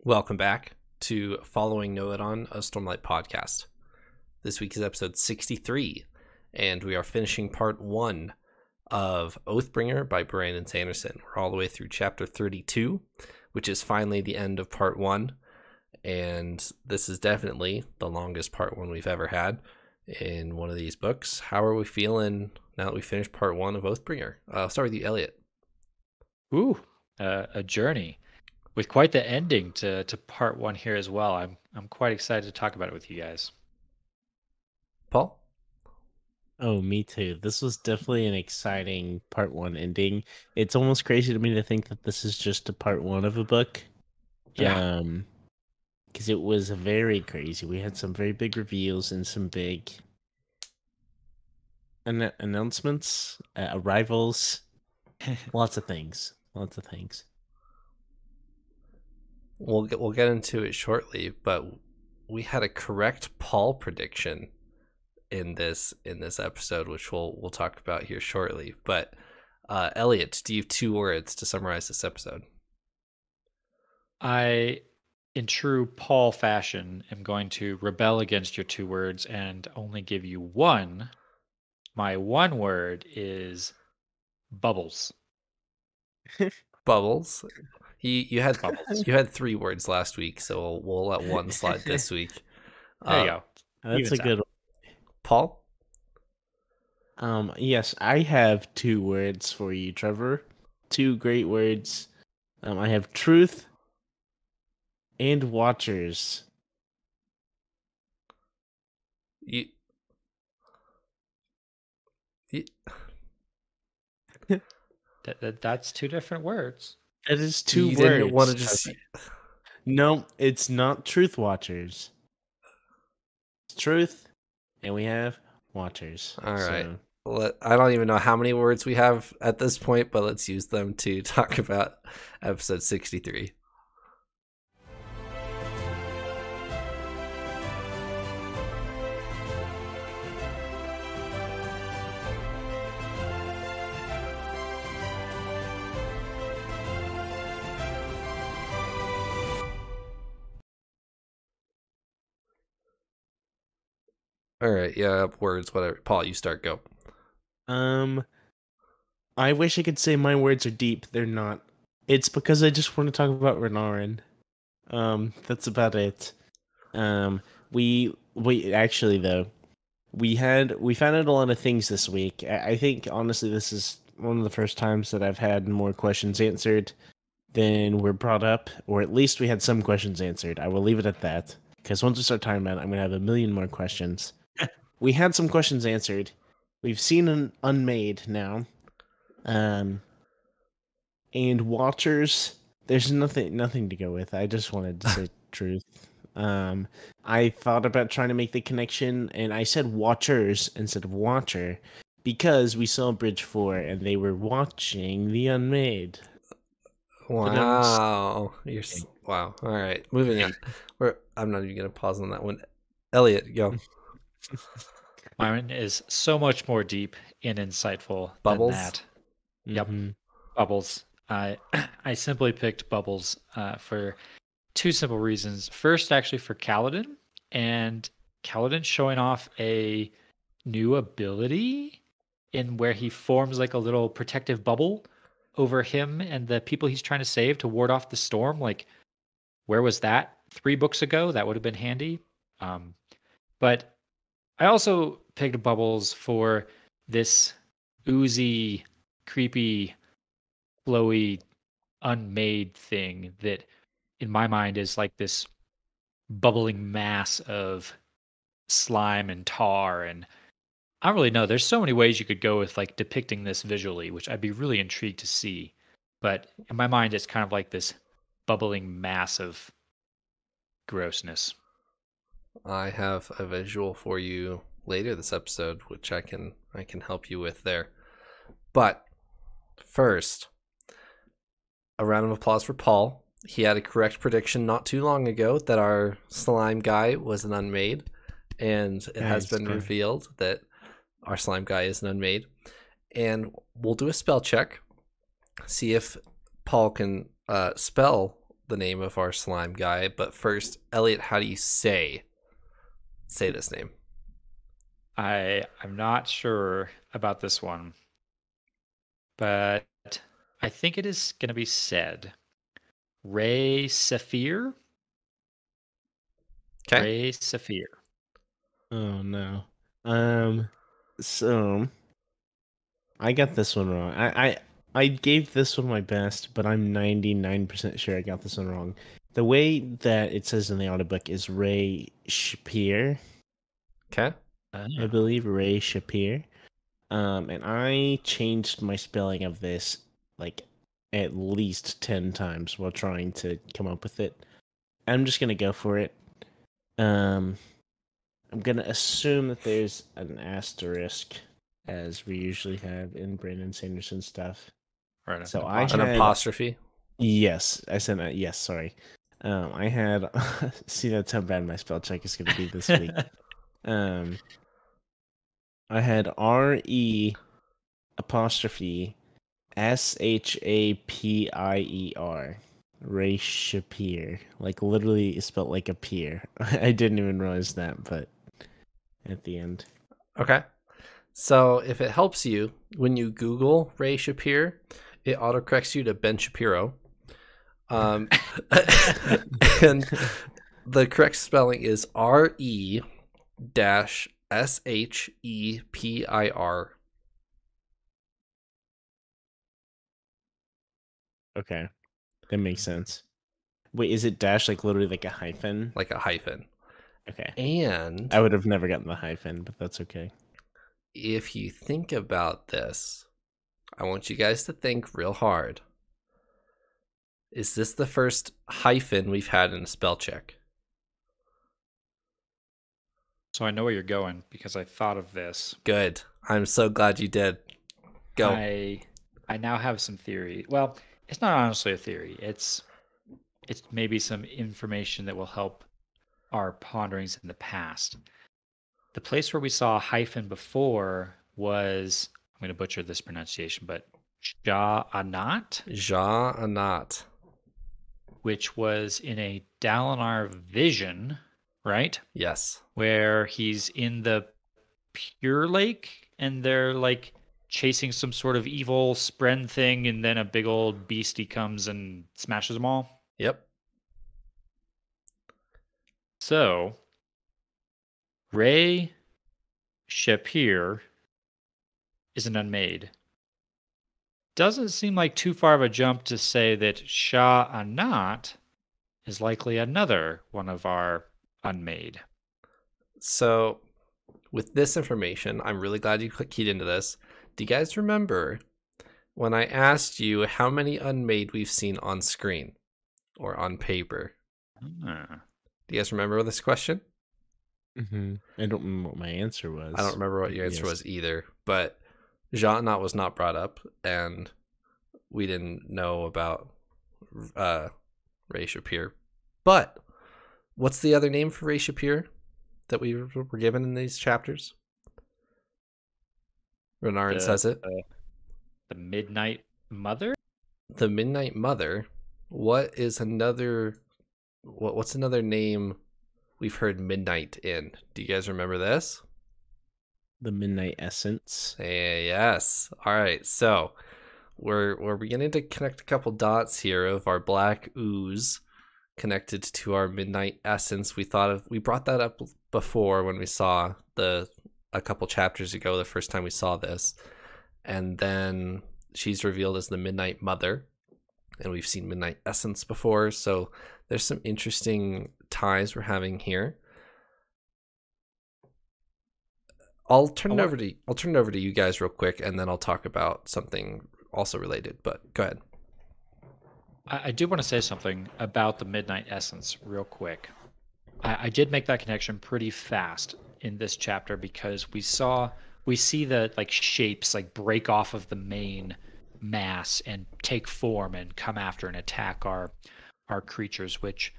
Welcome back to Following Noadon, a Stormlight podcast. This week is episode 63, and we are finishing part 1 of Oathbringer by Brandon Sanderson. We're all the way through chapter 32, which is finally the end of part 1, and this is definitely the longest part 1 we've ever had in one of these books. How are we feeling now that we finished part 1 of Oathbringer? I'll start with you, Elliot. Ooh, a journey with quite the ending to part 1 here as well. I'm quite excited to talk about it with you guys. Paul? Oh, me too. This was definitely an exciting part 1 ending. It's almost crazy to me to think that this is just a part 1 of a book. Yeah. Because it was very crazy. We had some very big reveals and some big announcements, arrivals, lots of things. We'll get into it shortly, but we had a correct Paul prediction in this episode, which we'll talk about here shortly. But Elliot, do you have 2 words to summarize this episode? I, in true Paul fashion, am going to rebel against your 2 words and only give you one. My 1 word is bubbles. Bubbles. You had bubbles. You had 3 words last week, so we'll let 1 slide this week. There you go. That's a good one. Paul? Yes, I have 2 words for you, Trevor. 2 great words. I have truth and watchers. That's 2 different words. That is 2 words. Didn't want to just... No, it's not truth watchers. It's truth, and we have watchers. All right. I don't even know how many words we have at this point, but let's use them to talk about episode 63. All right, yeah, words, whatever. Paul, you start, go. I wish I could say my words are deep. They're not. It's because I just want to talk about Renarin. That's about it. We actually though, we found out a lot of things this week. I think honestly this is one of the first times that I've had more questions answered than were brought up, or at least we had some questions answered. I will leave it at that, because once we start talking about it, I'm gonna have a million more questions. We had some questions answered. We've seen an Unmade now. And Watchers, there's nothing to go with. I just wanted to say truth. I thought about trying to make the connection, and I said Watchers instead of Watcher, because we saw Bridge 4, and they were watching the Unmade. Wow. Wow. All right, moving on. I'm not even going to pause on that one. Elliot, go. Mine is so much more deep and insightful Bubbles? than that. Yep. Mm-hmm. Bubbles. I simply picked Bubbles for 2 simple reasons. First, actually, for Kaladin, and Kaladin showing off a new ability in where he forms like a little protective bubble over him and the people he's trying to save to ward off the storm. Like, where was that 3 books ago? That would have been handy. But I also picked Bubbles for this oozy, creepy, flowy, unmade thing that, in my mind, is like this bubbling mass of slime and tar. And I don't really know. There's so many ways you could go with like depicting this visually, which I'd be really intrigued to see. But in my mind, it's kind of like this bubbling mass of grossness. I have a visual for you later this episode, which I can help you with there. But first, a round of applause for Paul. He had a correct prediction not too long ago that our slime guy was an Unmade, and it has been revealed that our slime guy is an Unmade. And we'll do a spell check, see if Paul can spell the name of our slime guy. But first, Elliot, how do you say this name? I'm not sure about this one, but I think it is going to be said Ray Saphir. Okay. Ray Saphir. Oh no. So I got this one wrong. I gave this one my best, but I'm 99% sure I got this one wrong. The way that it says in the audiobook is Ray Shapir. Okay. I believe Ray Shapir. And I changed my spelling of this like at least 10 times while trying to come up with it. I'm just gonna go for it. I'm gonna assume that there's an asterisk, as we usually have in Brandon Sanderson stuff. Right. So an I An had- apostrophe. Yes, I said that. Yes, sorry. I had see that's how bad my spell check is gonna be this week. I had RE apostrophe SHAPIER. Ray Shapir. Like literally it's spelled like a peer. I didn't even realize that, but at the end. Okay. So if it helps you, when you Google Ray Shapir, it autocorrects you to Ben Shapiro. And the correct spelling is RE-SHEPIR. Okay. That makes sense. Wait, is it dash like literally like a hyphen? Like a hyphen. Okay. And I would have never gotten the hyphen, but that's okay. if you think about this, I want you guys to think real hard. Is this the first hyphen we've had in a spell check? So I know where you're going because I thought of this. Good. I'm so glad you did. Go. I now have some theory. Well, it's not honestly a theory. It's maybe some information that will help our ponderings in the past. The place where we saw a hyphen before was, I'm going to butcher this pronunciation, but Ja-Anat, Ja-Anat. which was in a Dalinar vision, right? Yes. Where he's in the Pure Lake and they're like chasing some sort of evil spren thing, and then a big old beastie comes and smashes them all. Yep. So, Ray Shapir is an unmade. Doesn't seem like too far of a jump to say that Shah Anat is likely another one of our unmade. So, with this information, I'm really glad you keyed into this. Do you guys remember when I asked you how many unmade we've seen on screen or on paper? Ah. Do you guys remember this question? Mm-hmm. I don't remember what my answer was. I don't remember what your answer Yes. was either, but Ja-Anat was not brought up, and we didn't know about Ray Shapir. But what's the other name for Ray Shapir that we were given in these chapters? Renarin says it. The Midnight Mother? The Midnight Mother. What is another? What's another name we've heard midnight in? Do you guys remember this? The Midnight Essence. Yes. All right. So we're beginning to connect a couple dots here of our black ooze connected to our midnight essence. We brought that up before when we saw a couple chapters ago, the first time we saw this, and then she's revealed as the Midnight Mother, and we've seen Midnight Essence before. So there's some interesting ties we're having here. I'll turn it over to you guys real quick, and then I'll talk about something also related. But go ahead. I do want to say something about the Midnight Essence real quick. I did make that connection pretty fast in this chapter because we see the like shapes like break off of the main mass and take form and come after and attack our creatures, which,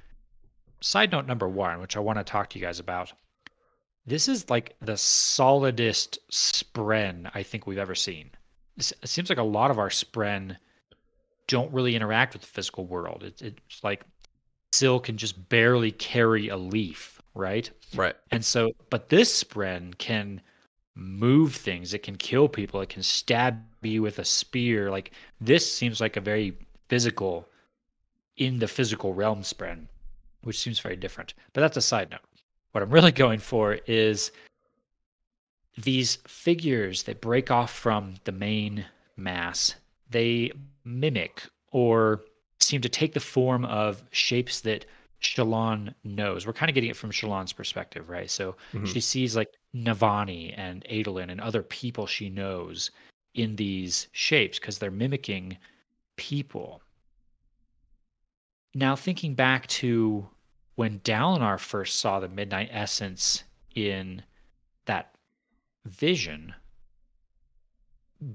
side note number one, which I want to talk to you guys about, this is like the solidest spren I think we've ever seen. It seems like a lot of our spren don't really interact with the physical world. It's like Syl can just barely carry a leaf, right? Right. And so, but this Spren can move things. It can kill people. It can stab you with a spear. Like, this seems like a very physical, in the physical realm Spren, which seems very different. But that's a side note. What I'm really going for is these figures that break off from the main mass. They mimic or seem to take the form of shapes that Shallan knows. We're kind of getting it from Shallan's perspective, right? So she sees like Navani and Adolin and other people she knows in these shapes because they're mimicking people. Now, thinking back to when Dalinar first saw the Midnight Essence in that vision,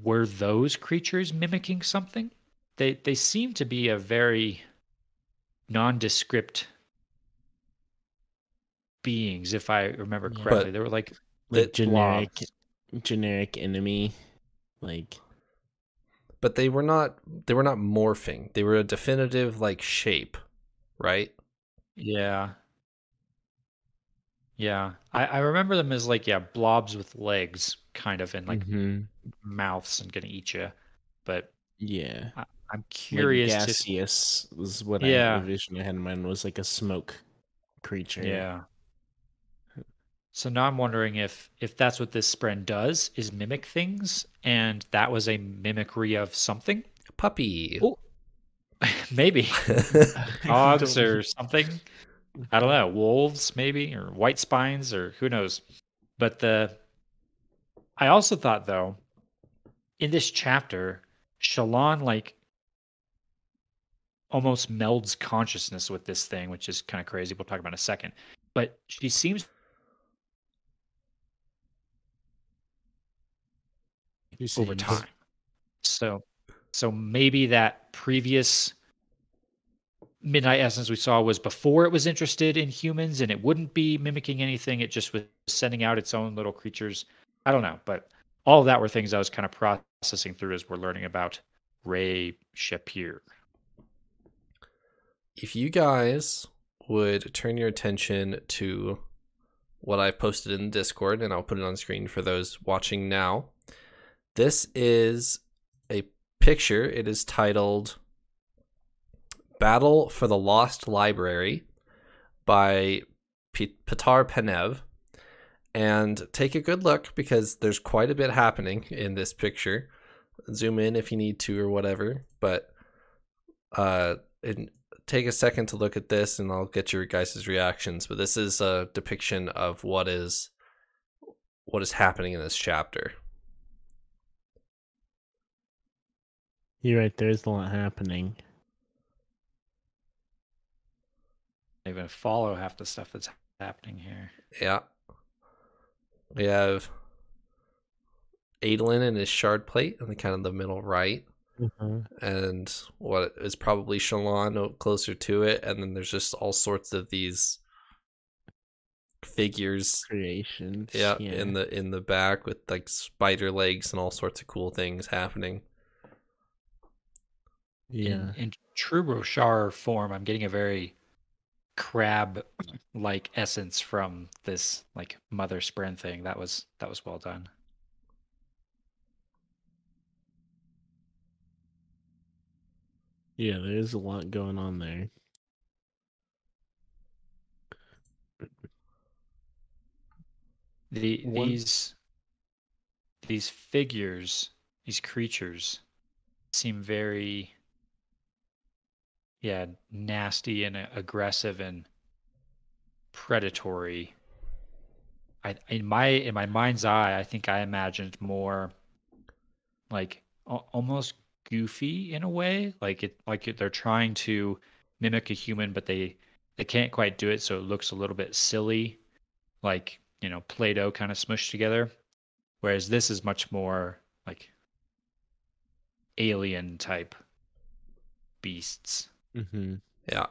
were those creatures mimicking something? They seem to be a very nondescript beings, if I remember correctly. But they were like generic blobs. generic enemy, like. But they were not morphing. They were a definitive like shape, right? Yeah. Yeah. I remember them as like, yeah, blobs with legs, kind of, and like mouths and gonna eat you. But yeah, I'm like curious gaseous was what Yeah. the vision I had in mind was, like a smoke creature. Yeah. So now I'm wondering if that's what this Spren does, is mimic things, and that was a mimicry of something. Puppy. Oh, maybe dogs or something. I don't know, wolves maybe, or white spines, or who knows. But I also thought, though, in this chapter, Shallan like almost melds consciousness with this thing, which is kind of crazy. We'll talk about in a second. But she seems over time. So maybe that previous Midnight Essence we saw was before it was interested in humans, and it wouldn't be mimicking anything. It just was sending out its own little creatures. I don't know, but all of that were things I was kind of processing through as we're learning about Ray Shapir. If you guys would turn your attention to what I've posted in the Discord, and I'll put it on screen for those watching now. This is a picture. It is titled Battle for the Lost Library by Pitar Penev. And take a good look because there's quite a bit happening in this picture. Zoom in if you need to or whatever. But take a second to look at this and I'll get your guys' reactions. But this is a depiction of what is happening in this chapter. You're right, there's a lot happening. I even follow half the stuff that's happening here. Yeah. We have Adolin and his shard plate in the kind of the middle right. And what is probably Shallan closer to it. And then there's just all sorts of these figures. Creations. Yeah. in the back with like spider legs and all sorts of cool things happening. Yeah. In true Roshar form, I'm getting a very crab-like essence from this like mother Spren thing. That was well done. Yeah, there's a lot going on there. These figures, these creatures seem very nasty and aggressive and predatory. In my mind's eye, I think I imagined more like almost goofy in a way, like they're trying to mimic a human, but they can't quite do it, so it looks a little bit silly, like, you know, Play-Doh kind of smushed together. Whereas this is much more like alien type beasts. Mm-hmm. Yeah.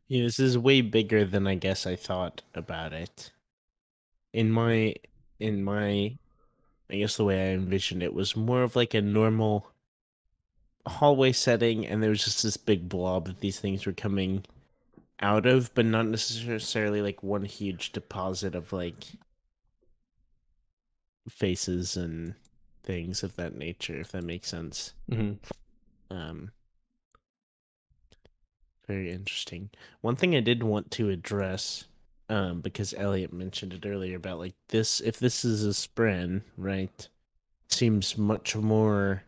Yeah, this is way bigger than I guess I thought about it. In my I guess the way I envisioned it was more of like a normal hallway setting, and there was just this big blob that these things were coming out of, but not necessarily like one huge deposit of like faces and things of that nature, if that makes sense. Um, very interesting. One thing I did want to address, because Elliot mentioned it earlier about like this, if this is a spren, right, seems much more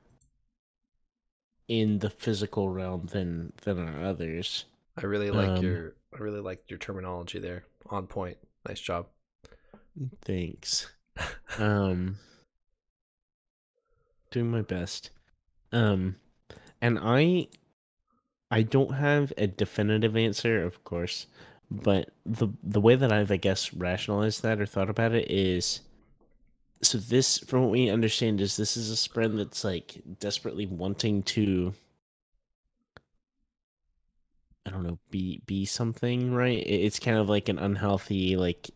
in the physical realm than our others. I really like your terminology there. On point. Nice job. Thanks. Doing my best. And I don't have a definitive answer, of course, but the way that I've, I guess, rationalized that or thought about it is, so this, from what we understand, is this is a spren that's like desperately wanting to, I don't know, be something, right? It's kind of like an unhealthy like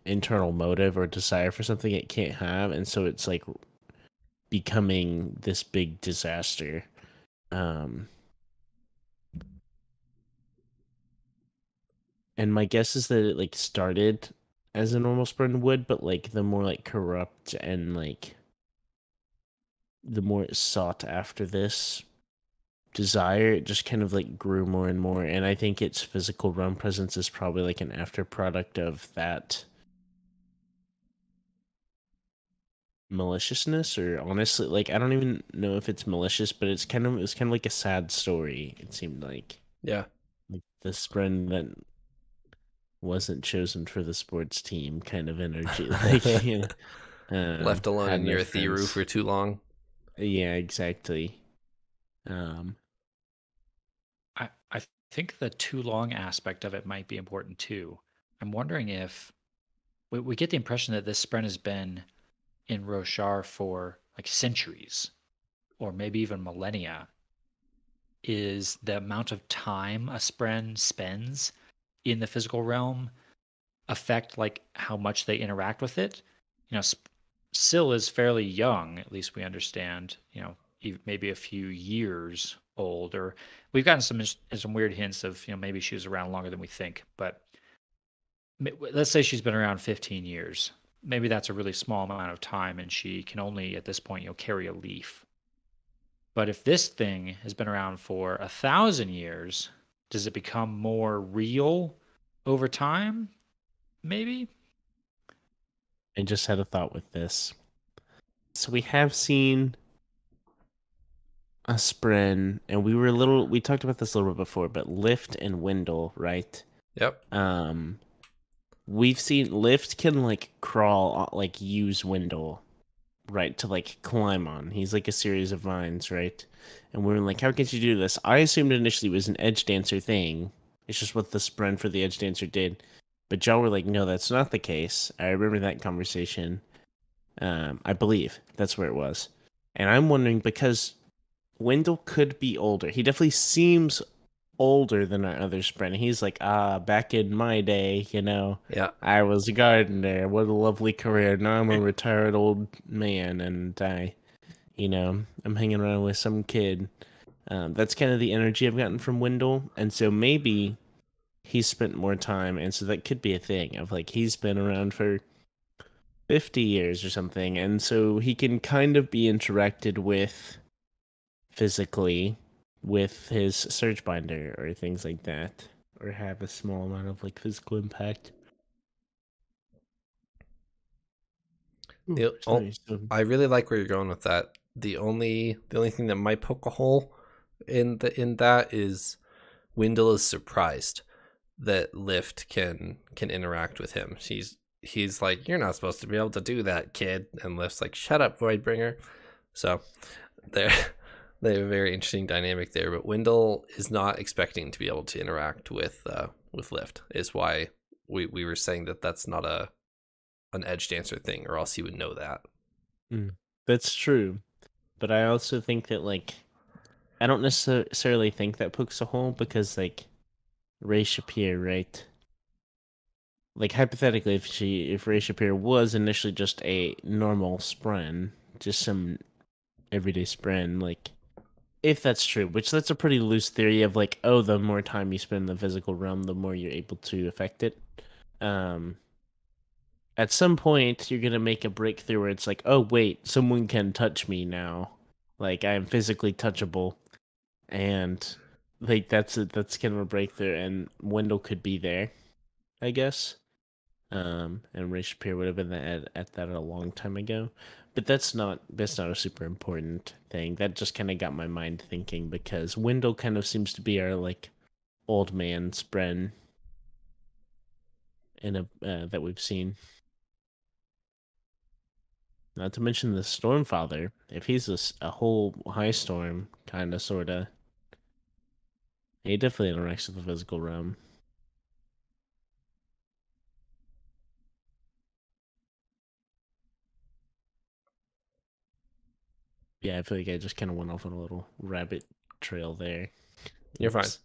internal motive or desire for something it can't have, and so it's like becoming this big disaster. And my guess is that it like started as a normal spren would, but like the more like corrupt and like the more it sought after this desire, it just kind of like grew more and more. And I think its physical realm presence is probably like an after product of that maliciousness, or honestly, like I don't even know if it's malicious, but it's kind of like a sad story. It seemed like, Yeah, like this friend that wasn't chosen for the sports team kind of energy, like left alone had in no your theory friends. for too long. Yeah, exactly. I think the too long aspect of it might be important too. I'm wondering if we get the impression that this spren has been in Roshar for like centuries or maybe even millennia. Is the amount of time a spren spends in the physical realm affect like how much they interact with it? You know, Syl is fairly young, at least we understand, you know, maybe a few years old, or we've gotten some weird hints of, you know, maybe she was around longer than we think, but let's say she's been around 15 years. Maybe that's a really small amount of time and she can only at this point, you know, carry a leaf. But if this thing has been around for 1,000 years, does it become more real over time? Maybe. I just had a thought with this. So we have seen a spren, and we talked about this a little bit before, but Lift and Windle, right? Yep. We've seen Lift can like crawl, like use Windle, right, to like climb on. He's like a series of vines, right? And we were like, how can you do this? I assumed initially it was an edge dancer thing. It's just what the spren for the edge dancer did. But y'all were like, no, that's not the case. I remember that conversation. I believe that's where it was. And I'm wondering, because Wendell could be older. He definitely seems older than our other spren. He's like, back in my day, you know, Yeah. I was a gardener. What a lovely career. Now I'm a retired old man, and I'm hanging around with some kid. That's kind of the energy I've gotten from Wendell. And so maybe he's spent more time, and so that could be a thing of like he's been around for 50 years or something, and so he can kind of be interacted with physically with his surge binder or things like that, or have a small amount of like physical impact. I really like where you're going with that. The only thing that might poke a hole in that is Wendell is surprised that Lift can interact with him. He's like, you're not supposed to be able to do that, kid. And Lift's like, shut up, Voidbringer. So they have a very interesting dynamic there. But Wendell is not expecting to be able to interact with Lift. Is why we were saying that that's not an edge dancer thing, or else he would know that. That's true. But I also think that like I don't necessarily think that pokes a hole, because like Ray Shapir, right? Like hypothetically, if Ray Shapir was initially just a normal spren, just some everyday spren, like If that's true, which that's a pretty loose theory of like, oh, the more time you spend in the physical realm, the more you're able to affect it. Um, at some point, you're gonna make a breakthrough where it's like, oh wait, someone can touch me now, like I am physically touchable, and like that's kind of a breakthrough, and Wendell could be there, I guess. And Ray Shapiro would have been at that a long time ago. But that's not a super important thing. That just kind of got my mind thinking because Wendell kind of seems to be our like old man Spren in a that we've seen. Not to mention the Stormfather. If he's a whole high storm, kind of, sorta, he definitely interacts with the physical realm. Yeah, I feel like I just kind of went off on a little rabbit trail there. You're fine. Oops.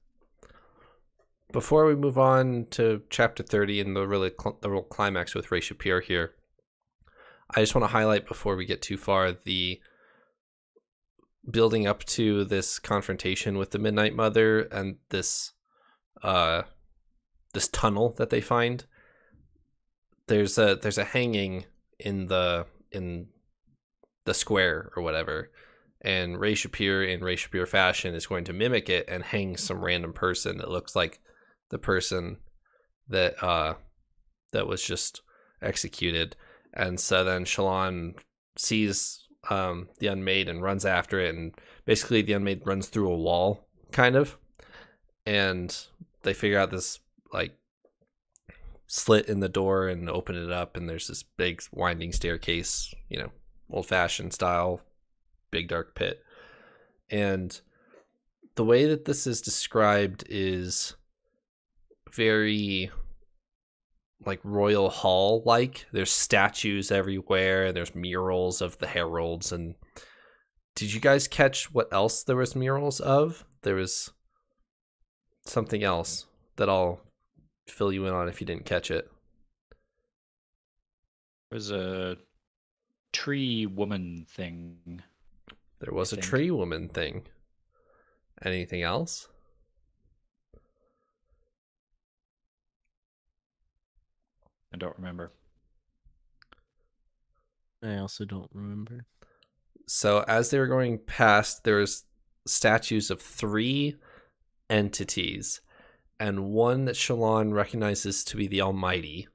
Before we move on to chapter 30 and the real climax with Ray Shapiro here, I just want to highlight before we get too far the building up to this confrontation with the Midnight Mother and this this tunnel that they find. There's a hanging in the square or whatever, and Ray Shapiro in Ray Shapiro fashion is going to mimic it and hang some random person that looks like the person that that was just executed. And so then Shallan sees the Unmade and runs after it, and basically the Unmade runs through a wall, kind of, and they figure out this like slit in the door and open it up, and there's this big winding staircase, old-fashioned style, big dark pit. And the way that this is described is very like royal hall like. There's statues everywhere, and there's murals of the heralds. And did you guys catch what else there was murals of? There was something else that I'll fill you in on if you didn't catch it. There's a tree woman thing. There was a tree woman thing. Anything else? I don't remember. I also don't remember. So as they were going past, there was statues of 3 entities, and one that Shallan recognizes to be the Almighty,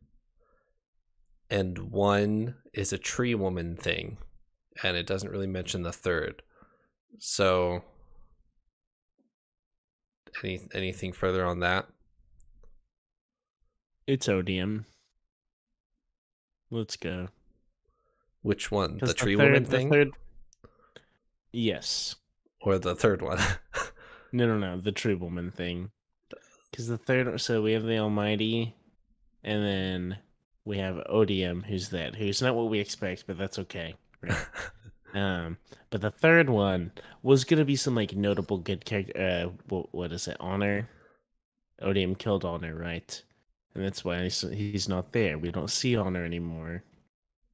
and one is a tree woman thing, and it doesn't really mention the third. So anything further on that? It's Odium. Let's go. Which one? The tree third, woman thing? Third... Yes. Or the third one? No. The tree woman thing. Because the third... So we have the Almighty, and then we have Odium, who's not what we expect, but that's okay. Right? But the third one was going to be some like notable good character. What is it? Honor. Odium killed Honor, right? And that's why he's not there. We don't see Honor anymore,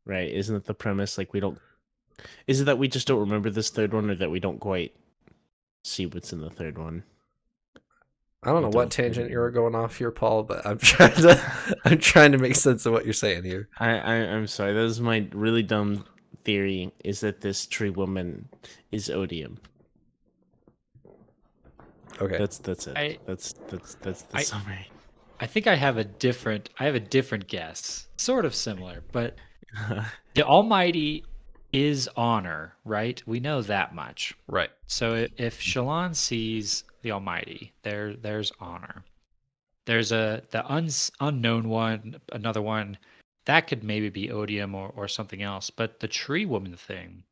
right? Isn't that the premise? Like, we don't... Is it that we just don't remember this third one, or that we don't quite see what's in the third one? I don't know what tangent you were going off here, Paul, but I'm trying to make sense of what you're saying here. I'm sorry. That was my really dumb theory, is that this tree woman is Odium. Okay. That's it. That's the summary. I think I have a different guess, sort of similar, but the Almighty is Honor, right? We know that much. Right. So if Shallan sees the Almighty, there's Honor. There's the unknown one, another one, that could maybe be Odium or something else. But the tree woman thing,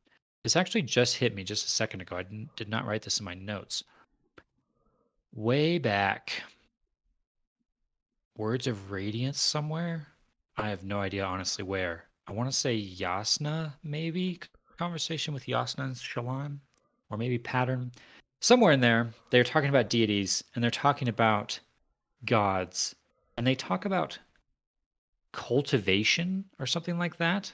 this actually just hit me just a second ago. I did not write this in my notes. Way back, Words of Radiance somewhere. I have no idea, honestly, where. I want to say Yasna, maybe? Conversation with Yasna and Shallan? Or maybe Pattern? Somewhere in there, they're talking about deities, and they're talking about gods. And they talk about cultivation or something like that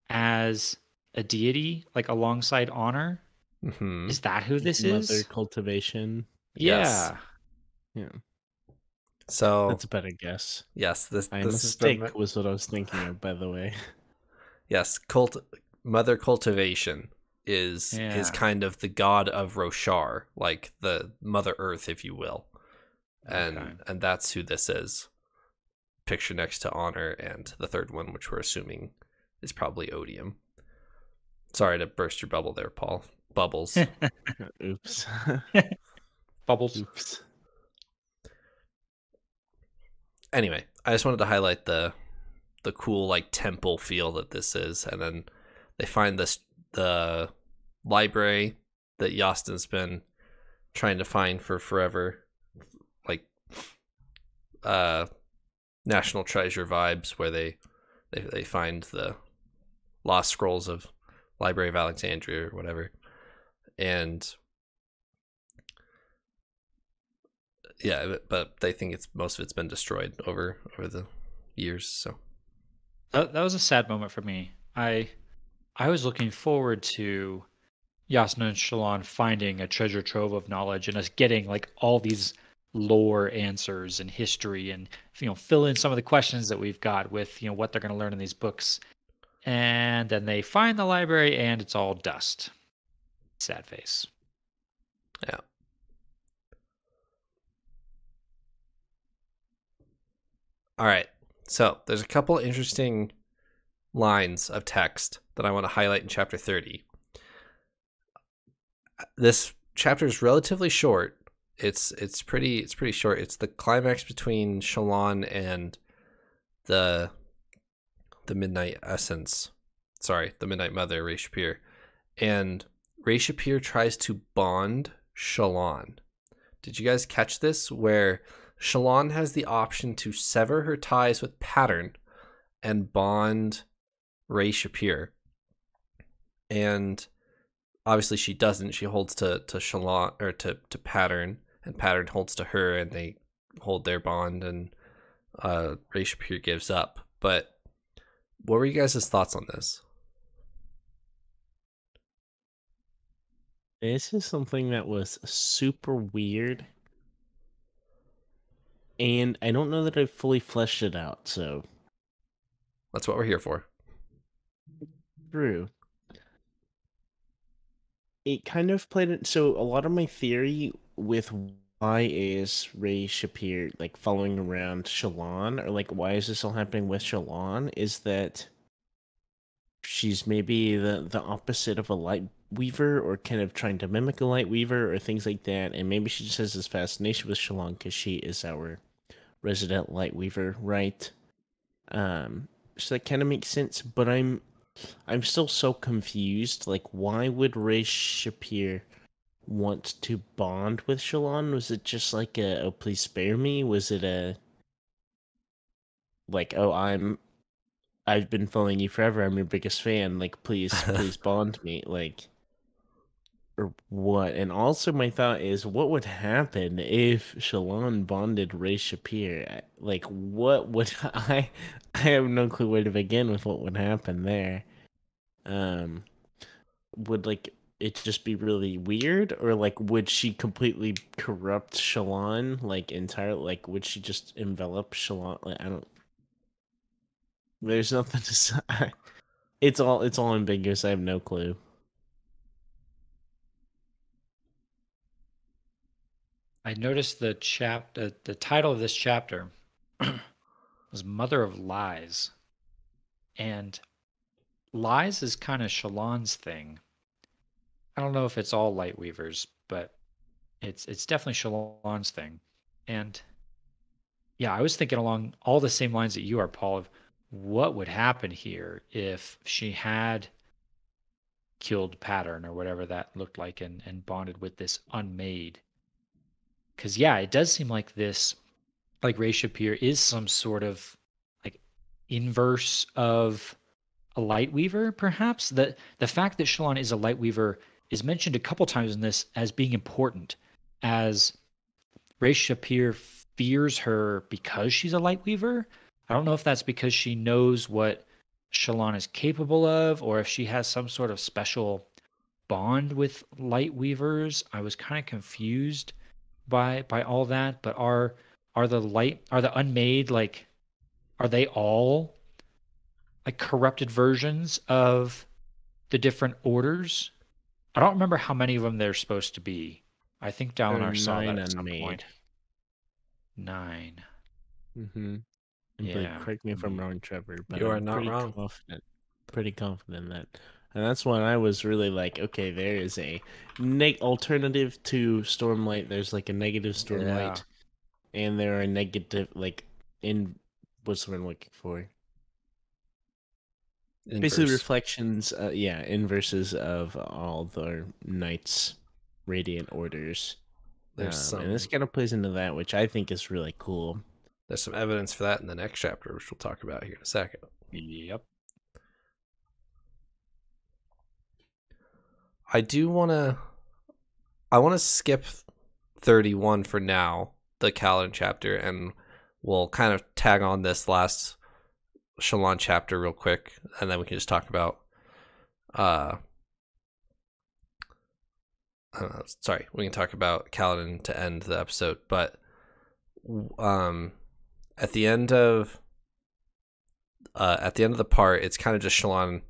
as a deity, like alongside Honor. Mm-hmm. Is that who this Mother is? cultivation. Yes. Yeah, So that's a better guess. yes, I'm a this is stick was what I was thinking of, by the way. yes, mother cultivation is Yeah. kind of the god of Roshar, like the Mother Earth, if you will. Okay. And that's who this is. Picture next to Honor, and the third one, which we're assuming is probably Odium. Sorry to burst your bubble there, Paul. Bubbles. Oops. Bubbles. Oops. Anyway, I just wanted to highlight the cool like temple feel that this is, and then they find the library that Yastin's been trying to find for forever, like National Treasure vibes, where they find the lost scrolls of Library of Alexandria or whatever, and yeah, but they think most of it's been destroyed over the years. So That was a sad moment for me. I was looking forward to Yasna and Shallan finding a treasure trove of knowledge and us getting like all these lore answers and history and fill in some of the questions that we've got with what they're going to learn in these books. And then they find the library and it's all dust. Sad face. yeah. All right. So there's a couple interesting lines of text that I want to highlight in chapter 30. This chapter is relatively short. It's pretty short. It's the climax between Shallan and the Midnight Essence. Sorry, the Midnight Mother, Ray Shapir. And Ray Shapir tries to bond Shallan. Did you guys catch this? Where Shallan has the option to sever her ties with Pattern and bond Ray Shapir. And obviously she doesn't. She holds to Shallan, or to Pattern, and Pattern holds to her, and they hold their bond, and Ray Shapir gives up. But what were you guys' thoughts on this? This is something that was super weird. And I don't know that I've fully fleshed it out, so. That's what we're here for. True. It kind of played it. So a lot of my theory with why is Ray Shapir like following around Shallan, or like why is this all happening with Shallan, is that she's maybe the opposite of a light weaver, or kind of trying to mimic a light weaver, or things like that. And maybe she just has this fascination with Shallan because she is our resident light weaver, right? So that kind of makes sense, but I'm still so confused. Like, why would Ray Shapir want to bond with Shallan? Was it just like a, oh, please spare me? Was it a, like, oh, I've been following you forever, I'm your biggest fan, like, please bond me, like, or what? And also my thought is, what would happen if Shallan bonded Ray Shapir? Like, what would I have no clue where to begin with what would happen there. Would like it just be really weird, or like would she completely corrupt Shallan, like entirely? Like, would she just envelop Shallan? Like, I don't. There's nothing to say. It's all ambiguous. I have no clue. I noticed the title of this chapter was Mother of Lies. And lies is kind of Shallan's thing. I don't know if it's all light weavers, but it's definitely Shallan's thing. And yeah, I was thinking along all the same lines that you are, Paul, of what would happen here if she had killed Pattern or whatever that looked like, and bonded with this unmade. Because yeah, it does seem like this, like Ray Shapir is some sort of like inverse of a light weaver, perhaps. The fact that Shallan is a light weaver is mentioned a couple times in this as being important, as Ray Shapir fears her because she's a light weaver. I don't know if that's because she knows what Shallan is capable of, or if she has some sort of special bond with light weavers. I was kind of confused by all that. But are the unmade, like, are they all like corrupted versions of the different orders? I don't remember how many of them there's supposed to be. I think Dalinar saw that at some point. 9. Mm-hmm. Yeah. Correct me if I'm wrong, Trevor, but You are I'm not pretty wrong. pretty confident that, and that's when I was really like, okay, there is a alternative to Stormlight. There's like a negative Stormlight, and there are negative, like, what's the word I'm looking for? Inverse. Basically reflections, inverses of all the knights' radiant orders. There's and this kind of plays into that, which I think is really cool. There's some evidence for that in the next chapter, which we'll talk about here in a second. Yep. I want to skip 31 for now, the Kaladin chapter, and we'll kind of tag on this last Shallan chapter real quick, and then we can just talk about we can talk about Kaladin to end the episode. But at the end of the part, it's kind of just Shallan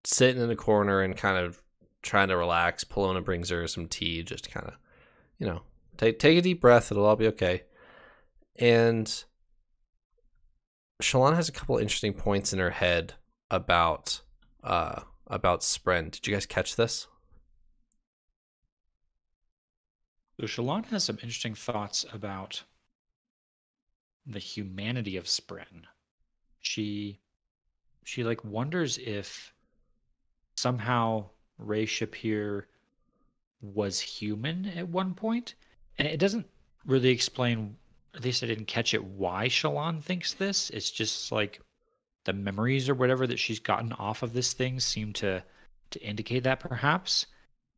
sitting in a corner and kind of trying to relax. Polona brings her some tea, just kind of, take a deep breath. It'll all be okay. And Shallan has a couple interesting points in her head about Spren. Did you guys catch this? So Shallan has some interesting thoughts about the humanity of Spren. She like wonders if somehow Ray Shapir was human at one point, and it doesn't really explain. At least I didn't catch it. Why Shallan thinks this? It's just like the memories or whatever that she's gotten off of this thing seem to indicate that, perhaps.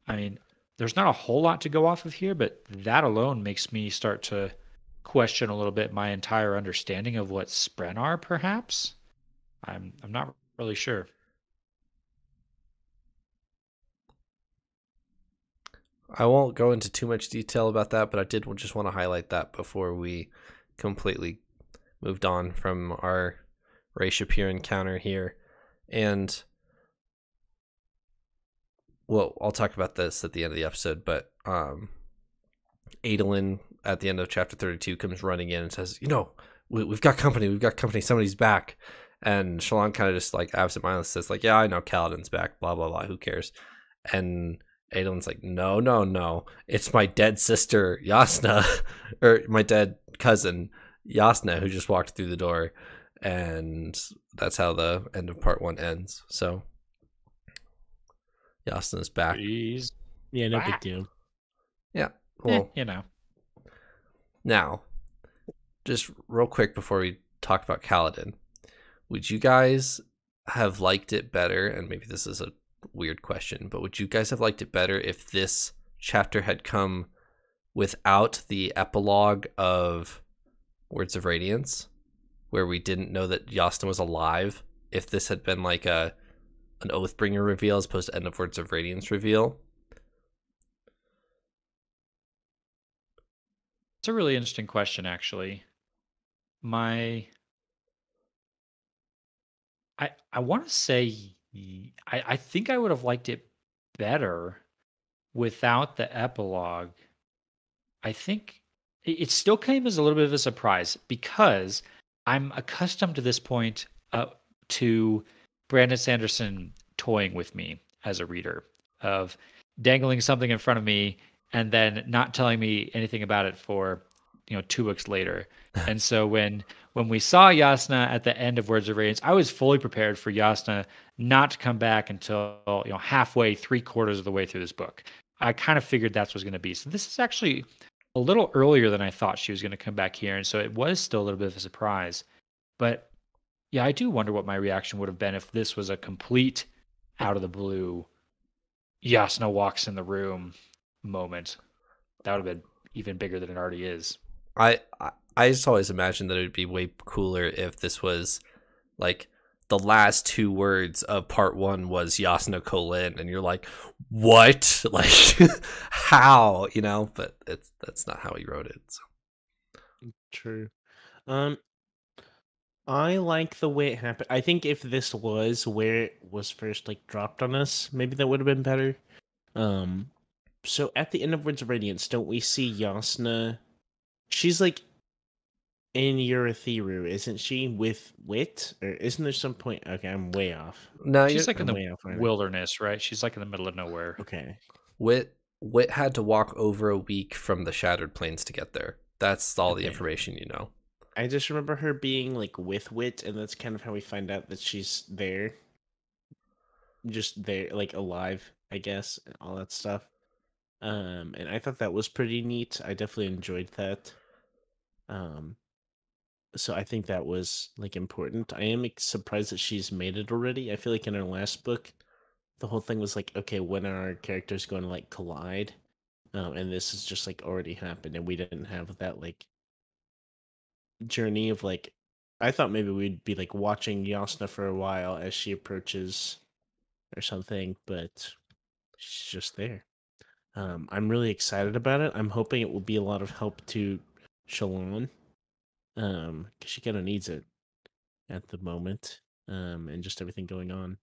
I mean, there's not a whole lot to go off of here, but that alone makes me start to question a little bit my entire understanding of what Spren are, perhaps. I'm not really sure. I won't go into too much detail about that, but I did just want to highlight that before we completely moved on from our Ray Shapir encounter here. And, well, I'll talk about this at the end of the episode, but Adolin at the end of chapter 32 comes running in and says, we've got company, somebody's back. And Shallan kind of just like absentmindedly says, like, yeah, I know Kaladin's back, blah, blah, blah, who cares? And Adolin's like, no, it's my dead sister, Yasna, or my dead cousin, Yasna, who just walked through the door. And that's how the end of part 1 ends. So, Yasna's back. Jeez. Yeah, no big deal. Yeah, well, Now, just real quick before we talk about Kaladin, would you guys have liked it better, and maybe this is a weird question, but would you guys have liked it better if this chapter had come without the epilogue of Words of Radiance, where we didn't know that Yasna was alive? If this had been like an Oathbringer reveal as opposed to End of Words of Radiance reveal? It's a really interesting question, actually. I want to say I think I would have liked it better without the epilogue. I think it still came as a little bit of a surprise because I'm accustomed to this point to Brandon Sanderson toying with me as a reader, of dangling something in front of me and then not telling me anything about it for 2 books later. And so when we saw Yasna at the end of Words of Radiance, I was fully prepared for Yasna not to come back until halfway, 3/4 of the way through this book. I kind of figured that's what was going to be. So this is actually a little earlier than I thought she was going to come back here, and so it was still a little bit of a surprise. But yeah, I do wonder what my reaction would have been if this was a complete out of the blue Yasna walks in the room moment. That would have been even bigger than it already is. I just always imagined that it would be way cooler if this was like the last two words of part 1 was Yasna Kolin, and you're like, what? Like, how? You know, but that's not how he wrote it. So. True. I like the way it happened. I think if this was where it was first like dropped on us, maybe that would have been better. So at the end of Words of Radiance, don't we see Yasna? She's like in Urithiru, isn't she? With Wit, or isn't there some point? Okay, I'm way off. No, She's like in I'm the way off, aren't I? wilderness, right? She's like in the middle of nowhere. Okay. Wit had to walk over a week from the Shattered Plains to get there. That's all the Okay. information you know. I just remember her being like with Wit, and that's kind of how we find out that she's there. Just there, like alive, I guess, and all that stuff. And I thought that was pretty neat. I definitely enjoyed that. So I think that was like important. I am surprised that she's made it already. I feel like in our last book, the whole thing was like, okay, when are our characters going to like collide? And this is just like already happened, and we didn't have that like journey of like. I thought maybe we'd be like watching Yasna for a while as she approaches or something, but she's just there. I'm really excited about it. I'm hoping it will be a lot of help to Shalon, because she kind of needs it at the moment, and just everything going on.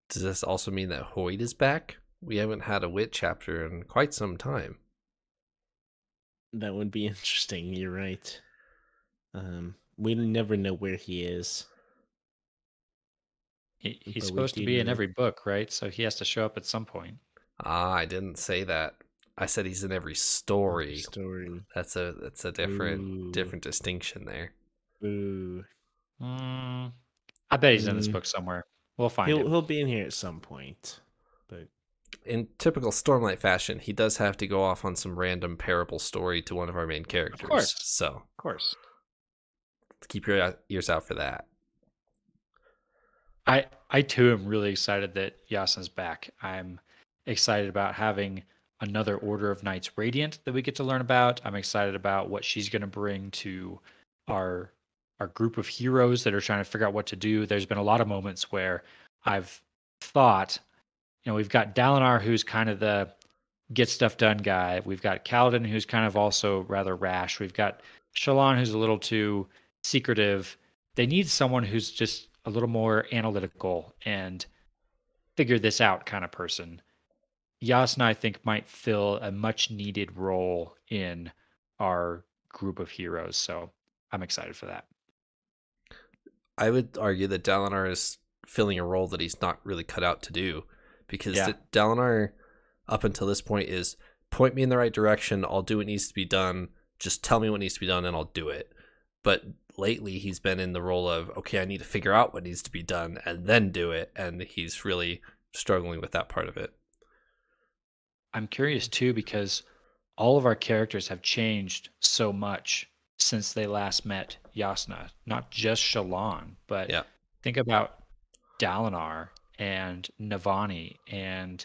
Does this also mean that Hoyt is back? We haven't had a Wit chapter in quite some time. That would be interesting. You're right. We never know where he is. He's But we supposed to do be in know- every book, right? So he has to show up at some point. I didn't say that. I said he's in every story. Story. That's a different Ooh. different distinction there. Ooh. I bet he's in this book somewhere. We'll find him. He'll be in here at some point. But In typical Stormlight fashion, he does have to go off on some random parable story to one of our main characters. Of course. So, Of course. keep your ears out for that. I too am really excited that Yasna's back. I'm excited about having another Order of Knights Radiant that we get to learn about. I'm excited about what she's going to bring to our group of heroes that are trying to figure out what to do. There's been a lot of moments where I've thought, we've got Dalinar, who's kind of the get stuff done guy. We've got Kaladin, who's kind of also rather rash. We've got Shalon, who's a little too secretive. They need someone who's just a little more analytical and figure this out kind of person. Yasna, I think, might fill a much needed role in our group of heroes. So I'm excited for that. I would argue that Dalinar is filling a role that he's not really cut out to do, because Dalinar, up until this point, is point me in the right direction. I'll do what needs to be done. Just tell me what needs to be done and I'll do it. But lately he's been in the role of, okay, I need to figure out what needs to be done and then do it. And he's really struggling with that part of it. I'm curious too, because all of our characters have changed so much since they last met Yasna. Not just Shalon, but think about Dalinar and Navani and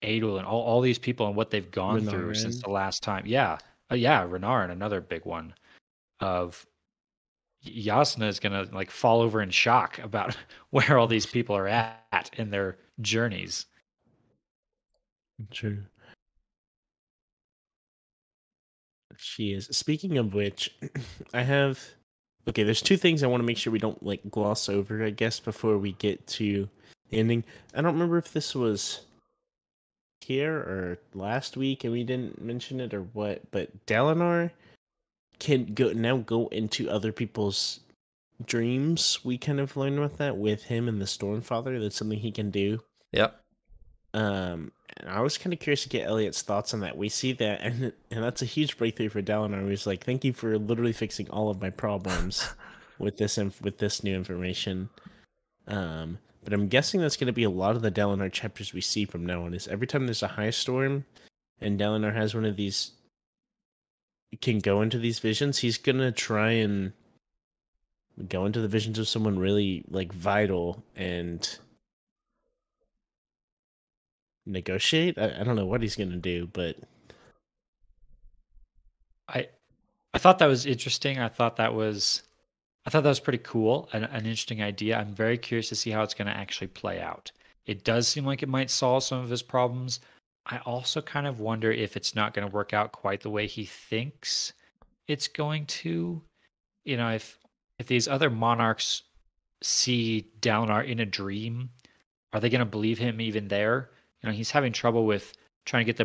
Adel and all these people and what they've gone through since the last time. Renarin, another big one. Of Yasna is gonna like fall over in shock about where all these people are at in their journeys. True. She is. Speaking of which, there's two things I want to make sure we don't like gloss over, I guess, before we get to the ending. I don't remember if this was here or last week and we didn't mention it or what, but Dalinar can go into other people's dreams. We kind of learned about that with him and the Stormfather. That's something he can do. Yep. And I was kind of curious to get Elliot's thoughts on that. We see that, and that's a huge breakthrough for Dalinar. He's like, "Thank you for literally fixing all of my problems with this new information." But I'm guessing that's going to be a lot of the Dalinar chapters we see from now on. Is every time there's a high storm, and Dalinar has one of these, can go into these visions, he's gonna try and go into the visions of someone really like vital and negotiate. I don't know what he's gonna do, but I thought that was interesting. I thought that was I thought that was pretty cool, an interesting idea. I'm very curious to see how it's going to actually play out. It does seem like it might solve some of his problems. I also kind of wonder if it's not going to work out quite the way he thinks it's going to. You know, if these other monarchs see Dalinar in a dream, are they going to believe him even there? You know, he's having trouble with trying to get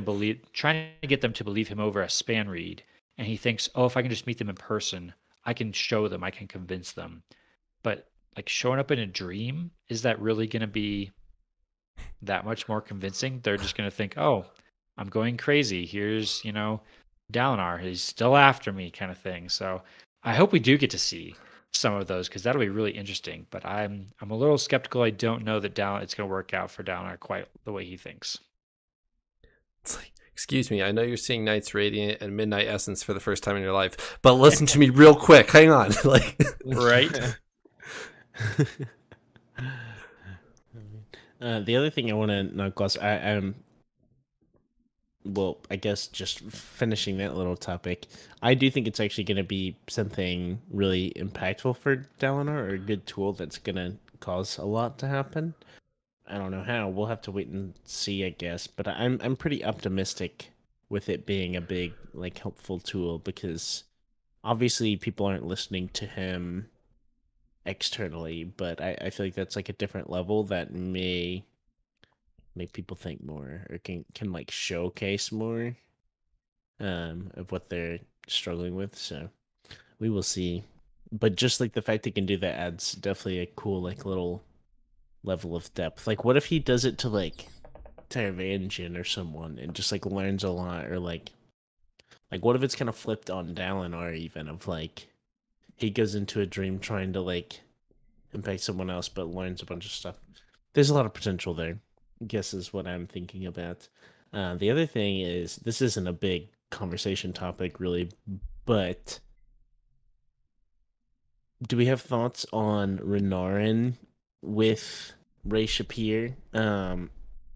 them to believe him over a span read, and he thinks, oh, if I can just meet them in person, I can show them, I can convince them. But like showing up in a dream, is that really going to be that much more convincing? They're just going to think, oh, I'm going crazy. Here's, Dalinar, he's still after me, kind of thing. So I hope we do get to see some of those because that'll be really interesting. But I'm a little skeptical. I don't know that it's going to work out for Dalinar quite the way he thinks. It's like, excuse me, I know you're seeing Night's Radiant and Midnight Essence for the first time in your life, but listen to me real quick. Hang on, like, right? The other thing I want to not gloss, I guess just finishing that little topic, I do think it's actually going to be something really impactful for Dalinar, or a good tool that's going to cause a lot to happen. I don't know how. We'll have to wait and see, I guess. But I'm pretty optimistic with it being a big, like, helpful tool, because obviously people aren't listening to him externally, but I feel like that's like a different level that may make people think more, or can like showcase more of what they're struggling with. So we will see. But just like the fact he can do that adds definitely a cool like little level of depth. Like what if he does it to like Taravangian or someone and just like learns a lot, or like what if it's kind of flipped on Dalinar even, of like he goes into a dream trying to like impact someone else but learns a bunch of stuff. There's a lot of potential there, I guess, is what I'm thinking about. The other thing is, this isn't a big conversation topic really, but do we have thoughts on Renarin with Ray Shapir?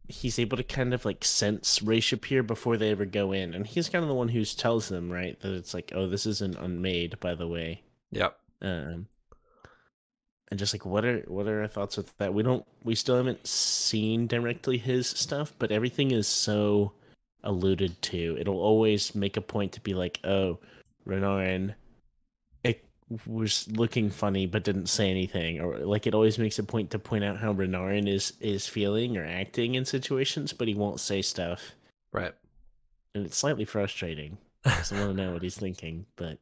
He's able to kind of like sense Ray Shapir before they ever go in, and he's kind of the one who tells them, right, that it's like, oh, this isn't unmade, by the way. Yep. And just like, what are our thoughts with that? We still haven't seen directly his stuff, but everything is so alluded to. It'll always make a point to be like, oh, Renarin, it was looking funny but didn't say anything, or like it always makes a point to point out how Renarin is feeling or acting in situations, but he won't say stuff. Right. And it's slightly frustrating. I want to know what he's thinking, but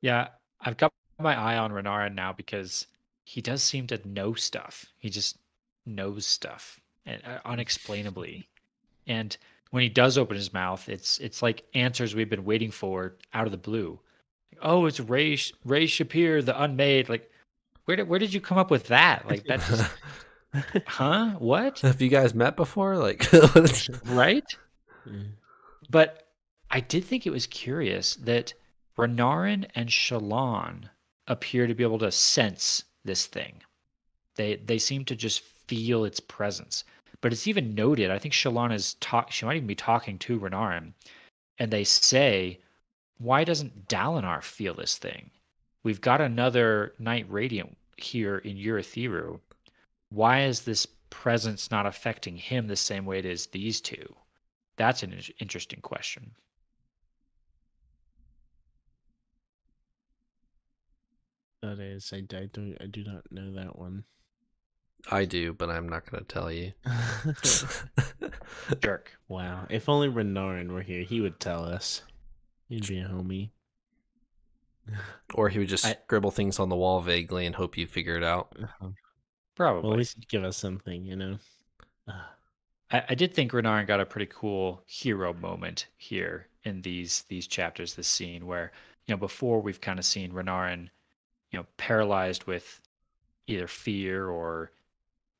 yeah, I've got my eye on Renarin now because he does seem to know stuff. He just knows stuff unexplainably. And when he does open his mouth, it's like answers we've been waiting for out of the blue. Oh, it's Ray Shapir, the Unmade. Like, where did you come up with that? Like that just huh? What? Have you guys met before? Like, right? But I did think it was curious that Renarin and Shallan appear to be able to sense this thing. They seem to just feel its presence. But it's even noted, I think Shallan she might even be talking to Renarin, and they say, why doesn't Dalinar feel this thing? We've got another Night Radiant here in Urithiru. Why is this presence not affecting him the same way it is these two? That's an interesting question. that is, I do not know that one. I do, but I'm not going to tell you. Jerk. Wow. If only Renarin were here, he would tell us. He'd be a homie. Or he would just scribble things on the wall vaguely and hope you figure it out. Probably. Well, at least he'd give us something, you know? I did think Renarin got a pretty cool hero moment here in these chapters, this scene where, before we've kind of seen Renarin, paralyzed with either fear or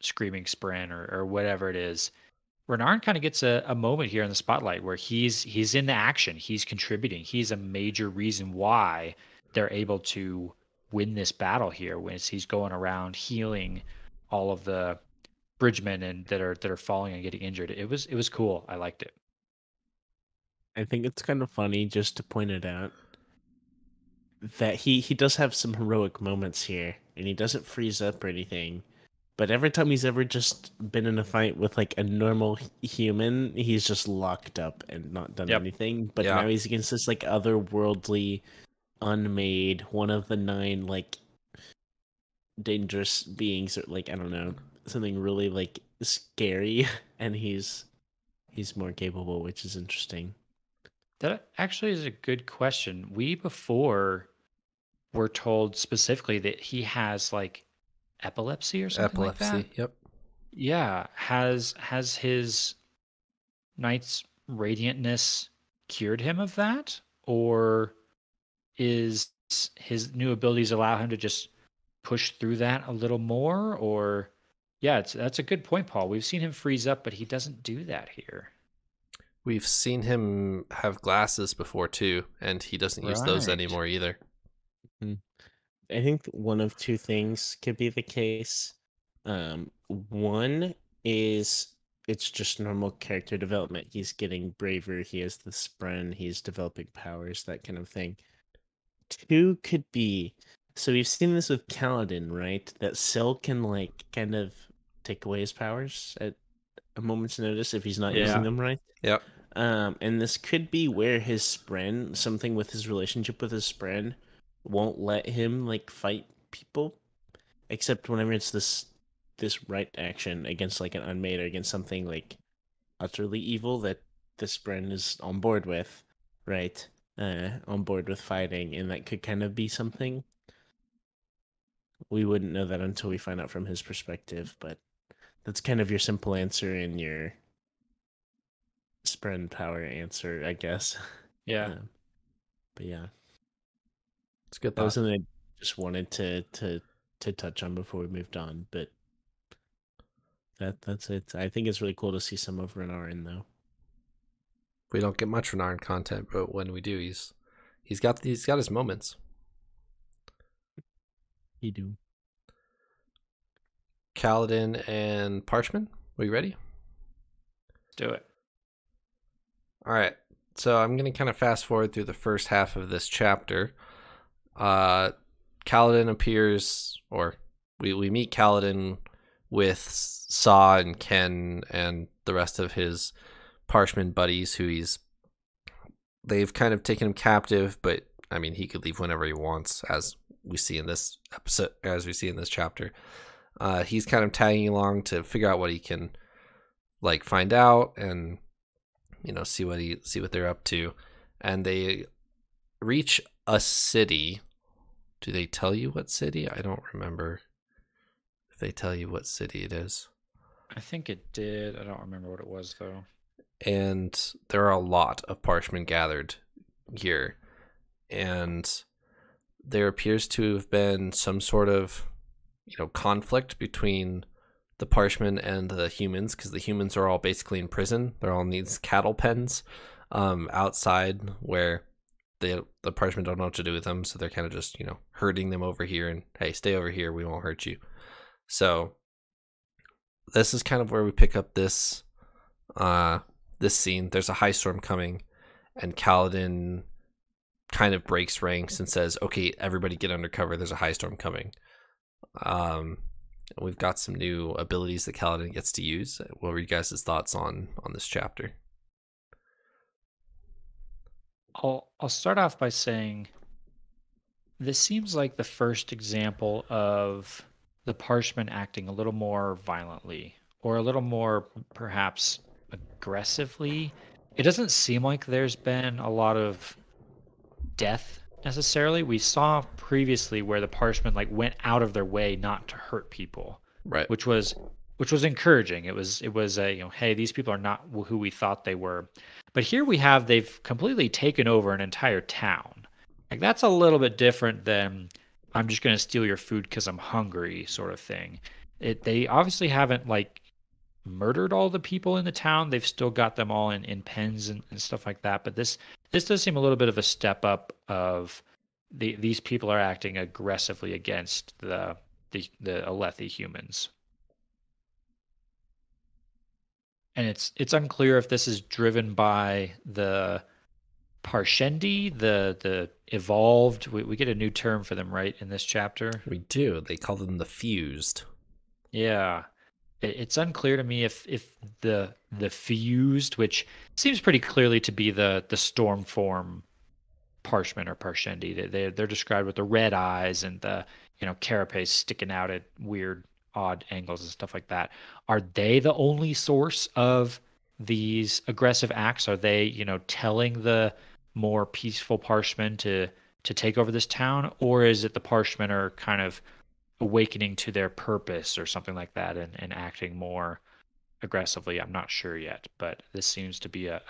screaming sprint or whatever it is. Renarin kind of gets a moment here in the spotlight where he's in the action. He's contributing. He's a major reason why they're able to win this battle here when he's going around healing all of the bridgemen and that are falling and getting injured. It was cool. I liked it. I think it's kind of funny, just to point it out, that he does have some heroic moments here, and he doesn't freeze up or anything. But every time he's ever just been in a fight with like a normal human, he's just locked up and not done Yep. anything. But Yeah. now he's against this like otherworldly, unmade, one of the 9 like dangerous beings, or like I don't know, something really like scary, and he's more capable, which is interesting. That actually is a good question. We before were told specifically that he has like epilepsy or something like that. Epilepsy. Yep. Yeah, has his knight's radiantness cured him of that, or is his new abilities allow him to just push through that a little more? Or yeah, that's a good point, Paul. We've seen him freeze up, but he doesn't do that here. We've seen him have glasses before too, and he doesn't use those Right. anymore either. I think one of two things could be the case. One is it's just normal character development. He's getting braver. He has the spren. He's developing powers, that kind of thing. Two could be, so we've seen this with Kaladin, right? That Syl can like kind of take away his powers at a moment's notice if he's not Yeah. using them right. Yep. And this could be where his spren, something with his relationship with his spren, won't let him like fight people, except whenever it's this right action against like an unmade or against something like utterly evil that this spren is on board with, right? On board with fighting, and that could kind of be something. We wouldn't know that until we find out from his perspective, but that's kind of your simple answer in your spren power answer, I guess. Yeah. But yeah, It's a good that was thought. something I just wanted to touch on before we moved on. But that's it. I think it's really cool to see some of Renarin though. We don't get much Renarin content, but when we do, he's got his moments. You do. Kaladin and Parshmen, are you ready? Do it. All right. So I'm going to kind of fast forward through the first half of this chapter. Kaladin appears, or we meet Kaladin with Saw and Ken and the rest of his Parshmen buddies they've kind of taken him captive, but I mean, he could leave whenever he wants, as we see in this episode, as we see in this chapter. He's kind of tagging along to figure out what he can like find out and see what they're up to. And they reach a city. Do they tell you what city? I don't remember if they tell you what city it is. I think it did. I don't remember what it was though. And there are a lot of Parshmen gathered here. And there appears to have been some sort of, conflict between the Parshmen and the humans, because the humans are all basically in prison. They're all in these cattle pens outside where the Parshmen don't know what to do with them. So they're kind of just, herding them over here and, hey, stay over here. We won't hurt you. So this is kind of where we pick up this scene. There's a high storm coming, and Kaladin kind of breaks ranks and says, okay, everybody get under cover. There's a high storm coming. We've got some new abilities that Kaladin gets to use. What were you guys' thoughts on this chapter? I'll start off by saying this seems like the first example of the Parshmen acting a little more violently, or a little more perhaps aggressively. It doesn't seem like there's been a lot of death necessarily. We saw previously where the Parshmen went out of their way not to hurt people, Right. which was encouraging. It was a hey, these people are not who we thought they were. But here they've completely taken over an entire town. That's a little bit different than I'm just going to steal your food because I'm hungry sort of thing. They obviously haven't murdered all the people in the town. They've still got them all in pens and stuff like that. But this does seem a little bit of a step up of these people are acting aggressively against the Alethi humans. And it's unclear if this is driven by the Parshendi, the evolved. We get a new term for them, right, in this chapter? We do. They call them the fused. Yeah. It's unclear to me if the fused, which seems pretty clearly to be the storm form Parshmen or Parshendi. They're described with the red eyes and the carapace sticking out at weird, odd angles and stuff like that. Are they the only source of these aggressive acts? Are they telling the more peaceful Parshmen to take over this town, or is it the Parshmen are kind of awakening to their purpose or something like that and acting more aggressively? I'm not sure yet, but this seems to be a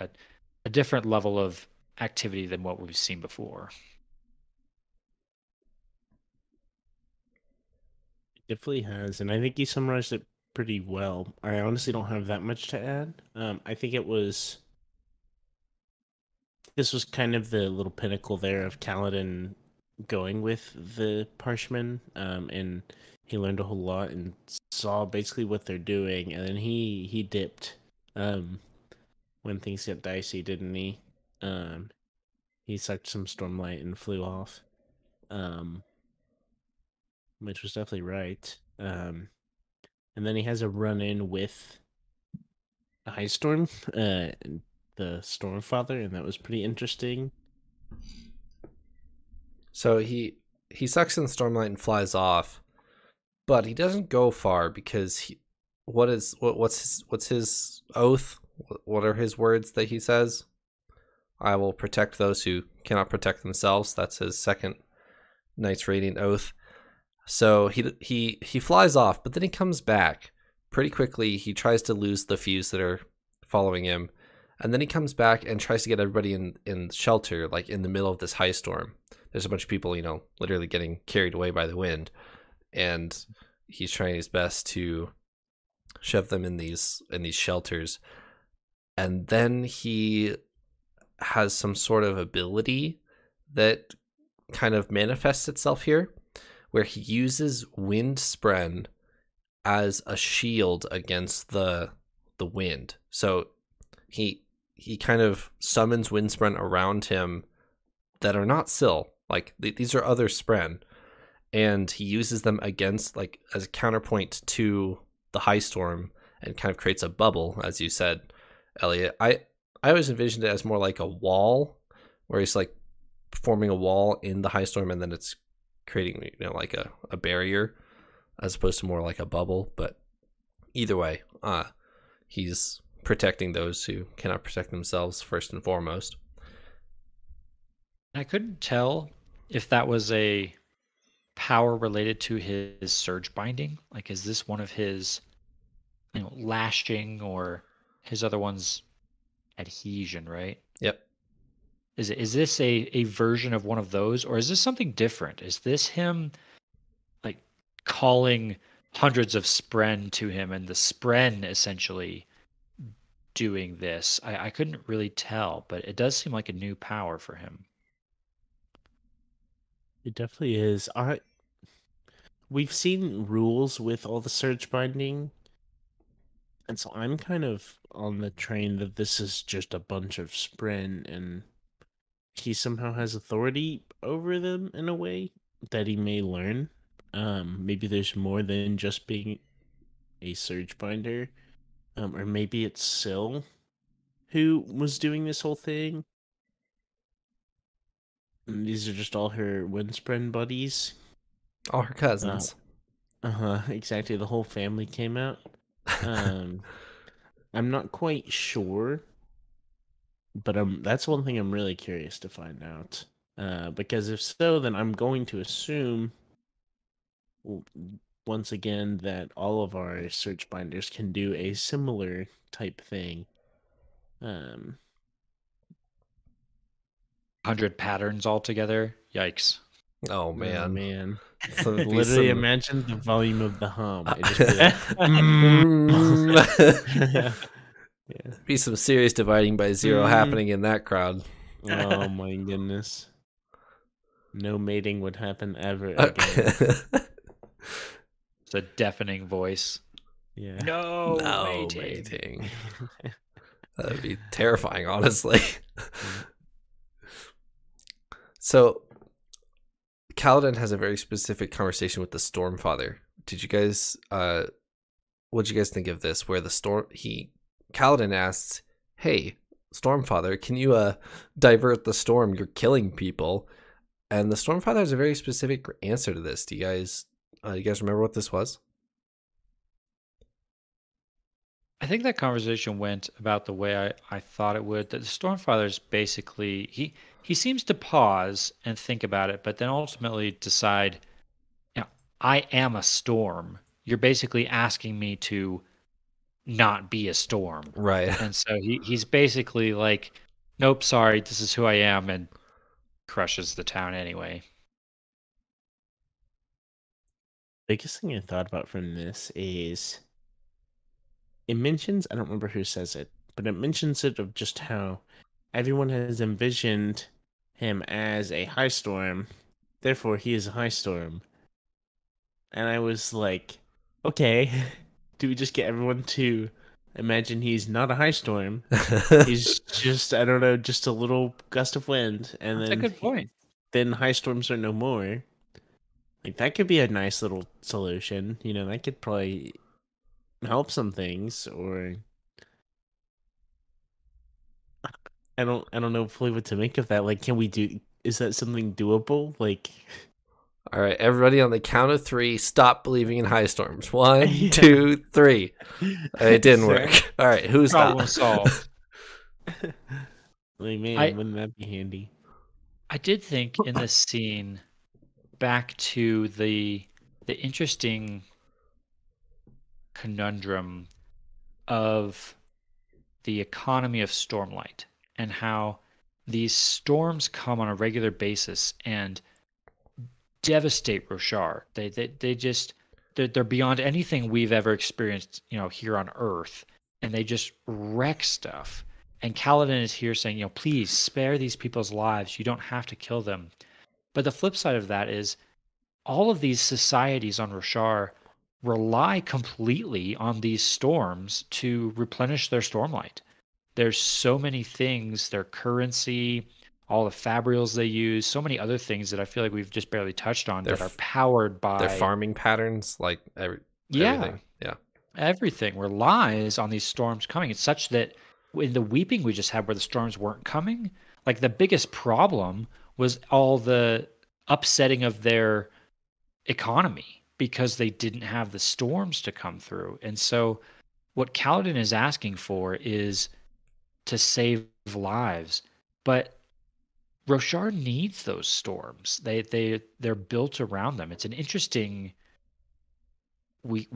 different level of activity than what we've seen before. It definitely has, and I think you summarized it pretty well. I honestly don't have that much to add. I think this was kind of the little pinnacle there of Kaladin going with the Parshmen, and he learned a whole lot and saw basically what they're doing, and then he dipped when things got dicey, didn't he? He sucked some Stormlight and flew off, which was definitely right. And then he has a run-in with the High Storm, the Stormfather, and that was pretty interesting. So he sucks in Stormlight and flies off, but he doesn't go far because what's his oath? What are his words that he says? I will protect those who cannot protect themselves. That's his second Knights Radiant oath. So he flies off, but then he comes back pretty quickly. He tries to lose the fuse that are following him, and then he comes back and tries to get everybody in shelter, like in the middle of this high storm. There's a bunch of people, literally getting carried away by the wind, and he's trying his best to shove them in these shelters. And then he has some sort of ability that kind of manifests itself here, where he uses wind spren as a shield against the wind. So he kind of summons wind spren around him that are not Syl. Like these are other spren, and he uses them against, like, as a counterpoint to the high storm, and kind of creates a bubble, as you said, Elliot. I always envisioned it as more like a wall, where he's like forming a wall in the high storm, and then it's creating like a barrier, as opposed to more like a bubble. But either way, he's protecting those who cannot protect themselves first and foremost. I couldn't tell if that was a power related to his surge binding. Like, is this one of his lashing, or his other one's adhesion, right? Yep. Is this a version of one of those, or is this something different? Is this him like calling hundreds of spren to him, and the spren essentially doing this? I couldn't really tell, but it does seem like a new power for him. It definitely is. We've seen rules with all the surge binding, and so I'm kind of on the train that this is just a bunch of spren, and he somehow has authority over them in a way that he may learn. Maybe there's more than just being a surge binder, or maybe it's Syl who was doing this whole thing. And these are just all her Windspren buddies. All her cousins. Exactly. The whole family came out. I'm not quite sure, but that's one thing I'm really curious to find out. Because if so, then I'm going to assume, once again, that all of our search binders can do a similar type thing. 100 patterns altogether. Yikes. Oh man. Oh, man. So Literally imagine the volume of the hum. It just be like, yeah. Be some serious dividing by zero happening in that crowd. Oh my goodness. No mating would happen ever again. It's a deafening voice. Yeah. No mating. That'd be terrifying, honestly. So Kaladin has a very specific conversation with the Stormfather. Did you guys what'd you guys think of this? Where Kaladin asks, "Hey, Stormfather, can you divert the storm? You're killing people." And the Stormfather has a very specific answer to this. Do you guys remember what this was? I think that conversation went about the way I thought it would. That the Stormfather's basically he seems to pause and think about it, but then ultimately decide, I am a storm. You're basically asking me to not be a storm. Right. And so he's basically like, nope, sorry, this is who I am, and crushes the town anyway. Biggest thing I thought about from this is it mentions, I don't remember who says it, but it mentions it of just how everyone has envisioned him as a high storm, therefore he is a high storm. And I was like, okay, do we just get everyone to imagine he's not a high storm? He's just, I don't know, just a little gust of wind. And That's then a good point. Then high storms are no more. Like, that could be a nice little solution. That could probably help some things, or I don't know fully what to make of that. Like, is that something doable? Like, all right, everybody, on the count of 3, stop believing in high storms. 1, 2, 3. It didn't work. All right, who's problem solved? Like, man, wouldn't that be handy? I did think in this scene, back to the interesting conundrum of the economy of Stormlight, and how these storms come on a regular basis and devastate Roshar. They're beyond anything we've ever experienced, here on Earth, and they just wreck stuff. And Kaladin is here saying, please spare these people's lives. You don't have to kill them. But the flip side of that is all of these societies on Roshar rely completely on these storms to replenish their Stormlight. There's so many things, their currency, all the fabrials they use, so many other things that I feel like we've just barely touched on that are powered by their farming patterns, like everything. Yeah. Everything relies on these storms coming. It's such that in the weeping we just had, where the storms weren't coming, like, the biggest problem was all the upsetting of their economy because they didn't have the storms to come through. And so what Kaladin is asking for is to save lives, but Roshar needs those storms. They're built around them. It's an interesting. We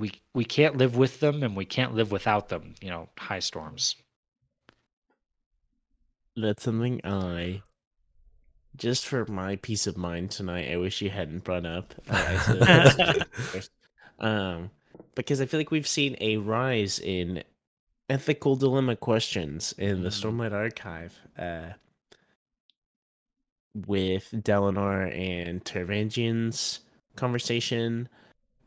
can't live with them, and we can't live without them. High storms. That's something just for my peace of mind tonight, I wish you hadn't brought up. Because I feel like we've seen a rise in ethical dilemma questions in the Stormlight Archive, with Dalinar and Taravangian's conversation,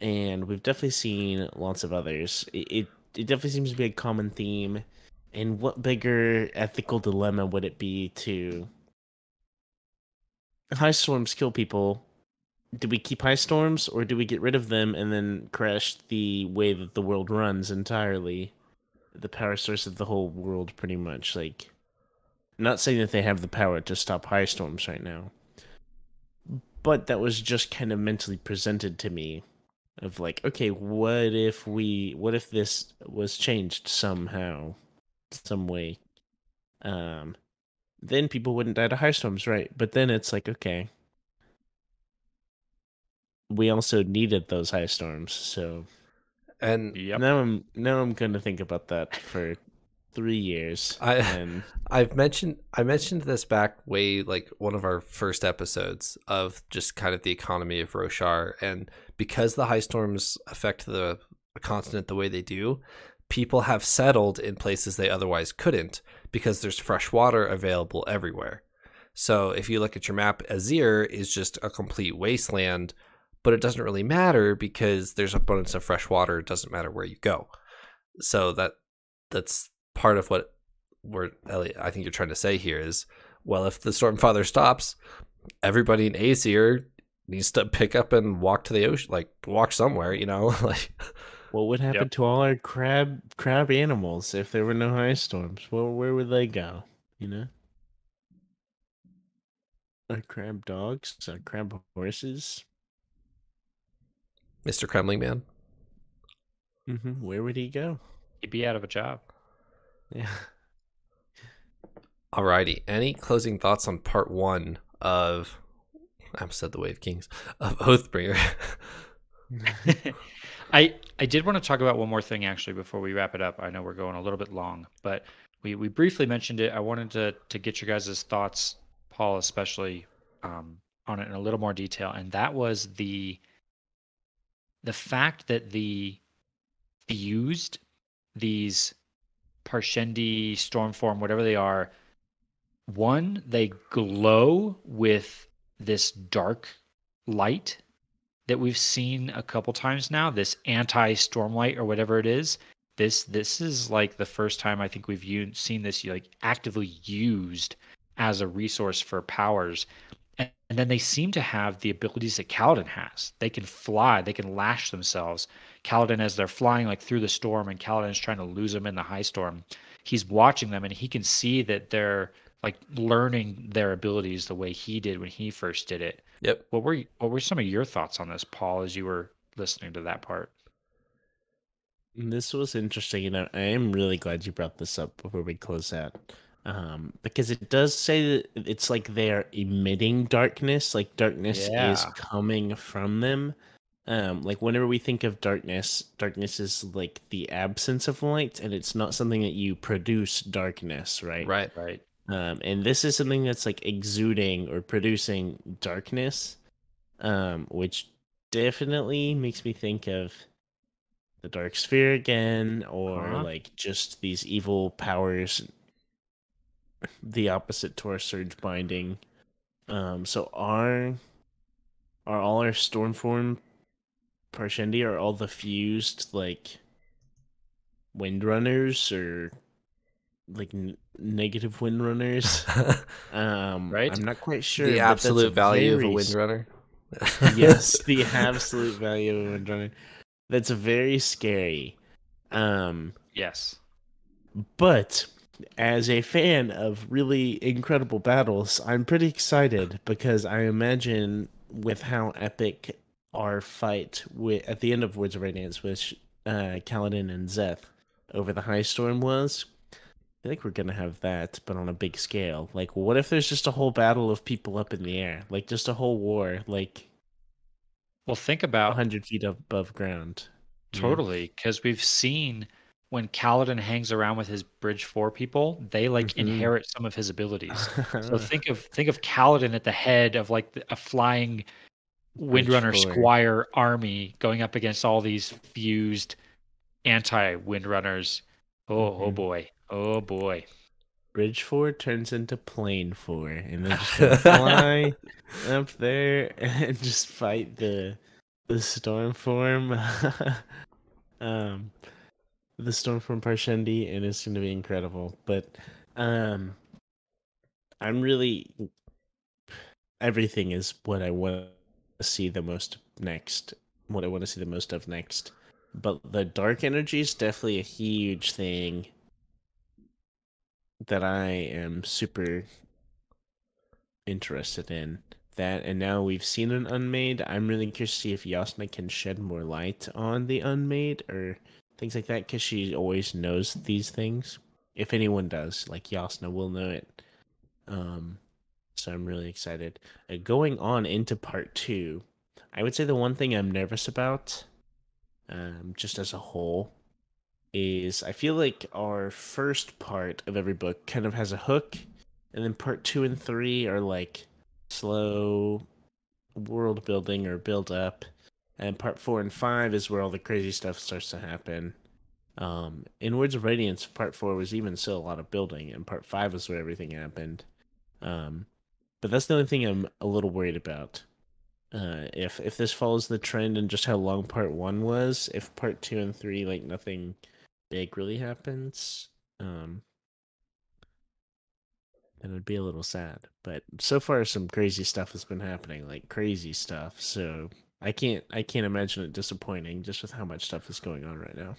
and we've definitely seen lots of others. It definitely seems to be a common theme. And what bigger ethical dilemma would it be to high storms kill people? Do we keep high storms, or do we get rid of them and then crash the way that the world runs entirely? The power source of the whole world, pretty much. Like, I'm not saying that they have the power to stop high storms right now, but that was just kind of mentally presented to me, of like, okay, what if this was changed somehow, some way? Then people wouldn't die to high storms, right? But then it's like, okay, we also needed those high storms, so. And now I'm going to think about that for 3 years. I mentioned this back way, like, one of our first episodes of just kind of the economy of Roshar, and because the high storms affect the continent the way they do, people have settled in places they otherwise couldn't because there's fresh water available everywhere. So if you look at your map, Azir is just a complete wasteland, but it doesn't really matter because there's abundance of fresh water. It doesn't matter where you go. So that's part of what Elliot, I think you're trying to say here is, well, if the Stormfather stops, everybody in Aesir needs to pick up and walk to the ocean, like walk somewhere, you know? Like, What would happen to all our crab animals if there were no ice storms? Well, where would they go? You know, our crab dogs, our crab horses. Mr. Kremling Man. Where would he go? He'd be out of a job. Yeah. Alrighty. Any closing thoughts on part 1 of, I almost said the Wave Kings, of Oathbringer? I did want to talk about one more thing actually before we wrap it up. I know we're going a little bit long, but we briefly mentioned it. I wanted to get your guys' thoughts, Paul especially, on it in a little more detail, and that was the fact that the fused these Parshendi, Stormform, whatever they are, one, they glow with this dark light that we've seen a couple times now, this anti-Stormlight or whatever it is. This is like the first time I think we've seen this like actively used as a resource for powers. And then they seem to have the abilities that Kaladin has. They can fly, they can lash themselves. Kaladin, as they're flying like through the storm and Kaladin is trying to lose them in the high storm, he's watching them and he can see that they're like learning their abilities the way he did when he first did it. Yep. What were some of your thoughts on this, Paul, as you were listening to that part? This was interesting, and I am really glad you brought this up before we close out. Because it does say that it's like they're emitting darkness, like darkness is coming from them. Like whenever we think of darkness is like the absence of light, and it's not something that you produce darkness, right? Right. And this is something that's like exuding or producing darkness, which definitely makes me think of the Dark Sphere again, or like just these evil powers, the opposite to our Surge Binding. So are all our Stormform Parshendi, are all the fused like Windrunners or like negative Windrunners? Right? I'm not quite sure. The absolute value of a Windrunner. Yes, the absolute value of a Windrunner. That's very scary. Yes. But as a fan of really incredible battles, I'm pretty excited because I imagine with how epic our fight at the end of Words of Radiance with Kaladin and Zeth over the High Storm was, I think we're gonna have that, but on a big scale. Like, what if there's just a whole battle of people up in the air, like just a whole war, like, well, think about 100 feet above ground. Totally, because we've seen when Kaladin hangs around with his Bridge 4 people, they like inherit some of his abilities. So think of Kaladin at the head of like a flying Windrunner Squire army going up against all these fused anti-Windrunners. Oh boy. Bridge 4 turns into Plane 4, and they're just gonna fly up there and just fight the Stormform. The Stormform Parshendi, and it's gonna be incredible. But I'm really, everything is what I want to see the most next. What I want to see the most of next. But the dark energy is definitely a huge thing that I am super interested in. That, and now we've seen an Unmade. I'm really curious to see if Yasna can shed more light on the Unmade or things like that, because she always knows these things. If anyone does, like Yasna will know it. So I'm really excited. Going on into part 2, I would say the one thing I'm nervous about, just as a whole, is I feel like our first part of every book kind of has a hook, and then part 2 and 3 are like slow world building or build up, and part 4 and 5 is where all the crazy stuff starts to happen. In Words of Radiance, part 4 was even still a lot of building, and part 5 is where everything happened. But that's the only thing I'm a little worried about. If this follows the trend and just how long part 1 was, if part 2 and 3 like nothing big really happens, then I'd be a little sad. But so far, some crazy stuff has been happening, like crazy stuff. So I can't imagine it disappointing just with how much stuff is going on right now.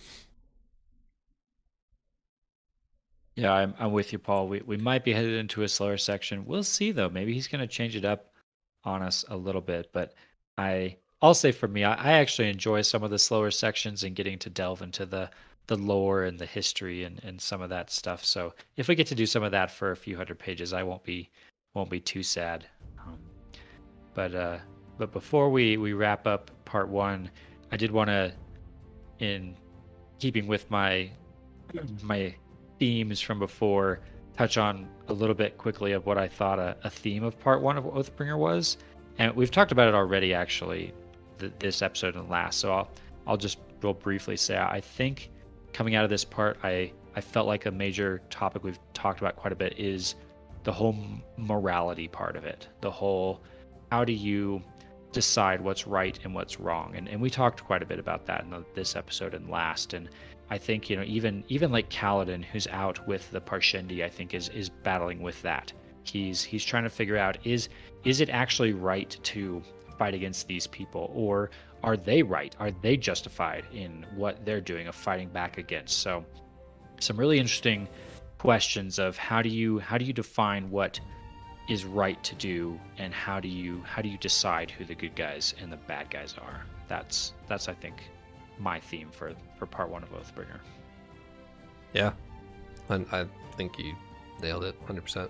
Yeah, I'm with you, Paul. We might be headed into a slower section. We'll see, though. Maybe he's going to change it up on us a little bit. But I'll say for me, I actually enjoy some of the slower sections and getting to delve into the lore and the history and some of that stuff. So if we get to do some of that for a few hundred pages, I won't be too sad. But before we wrap up part 1, I did want to, in keeping with my themes from before, touch on a little bit quickly of what I thought a theme of part 1 of Oathbringer was. And we've talked about it already, actually, this episode and last. So I'll just real briefly say, I think coming out of this part, I felt like a major topic we've talked about quite a bit is the whole morality part of it. The whole, how do you decide what's right and what's wrong? And we talked quite a bit about that in this episode and last. And I think, even like Kaladin, who's out with the Parshendi, I think is battling with that. He's trying to figure out, is it actually right to fight against these people, or are they right? Are they justified in what they're doing of fighting back against? So some really interesting questions of how do you define what is right to do, and how do you decide who the good guys and the bad guys are? That's I think my theme for part 1 of Oathbringer. Yeah, I think you nailed it 100%.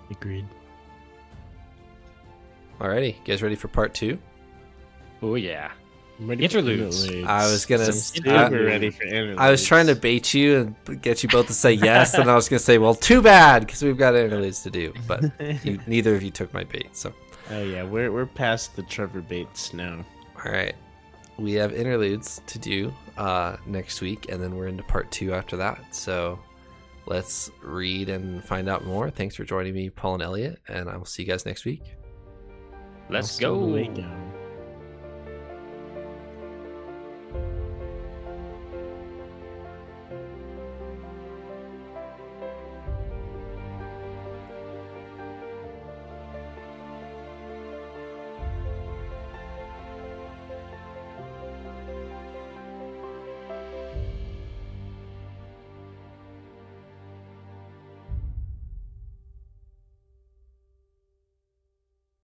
Agreed. Alrighty, you guys ready for part 2? Oh yeah. I'm ready Interludes. I was gonna. ready for interludes. I was trying to bait you and get you both to say yes, and I was gonna say, well, too bad, because we've got interludes to do. But neither of you took my bait, so. Oh yeah, we're past the Trevor baits now. All right, we have interludes to do next week, and then we're into part 2 after that. So let's read and find out more. Thanks for joining me, Paul and Elliot, and I will see you guys next week. Let's go. Way down.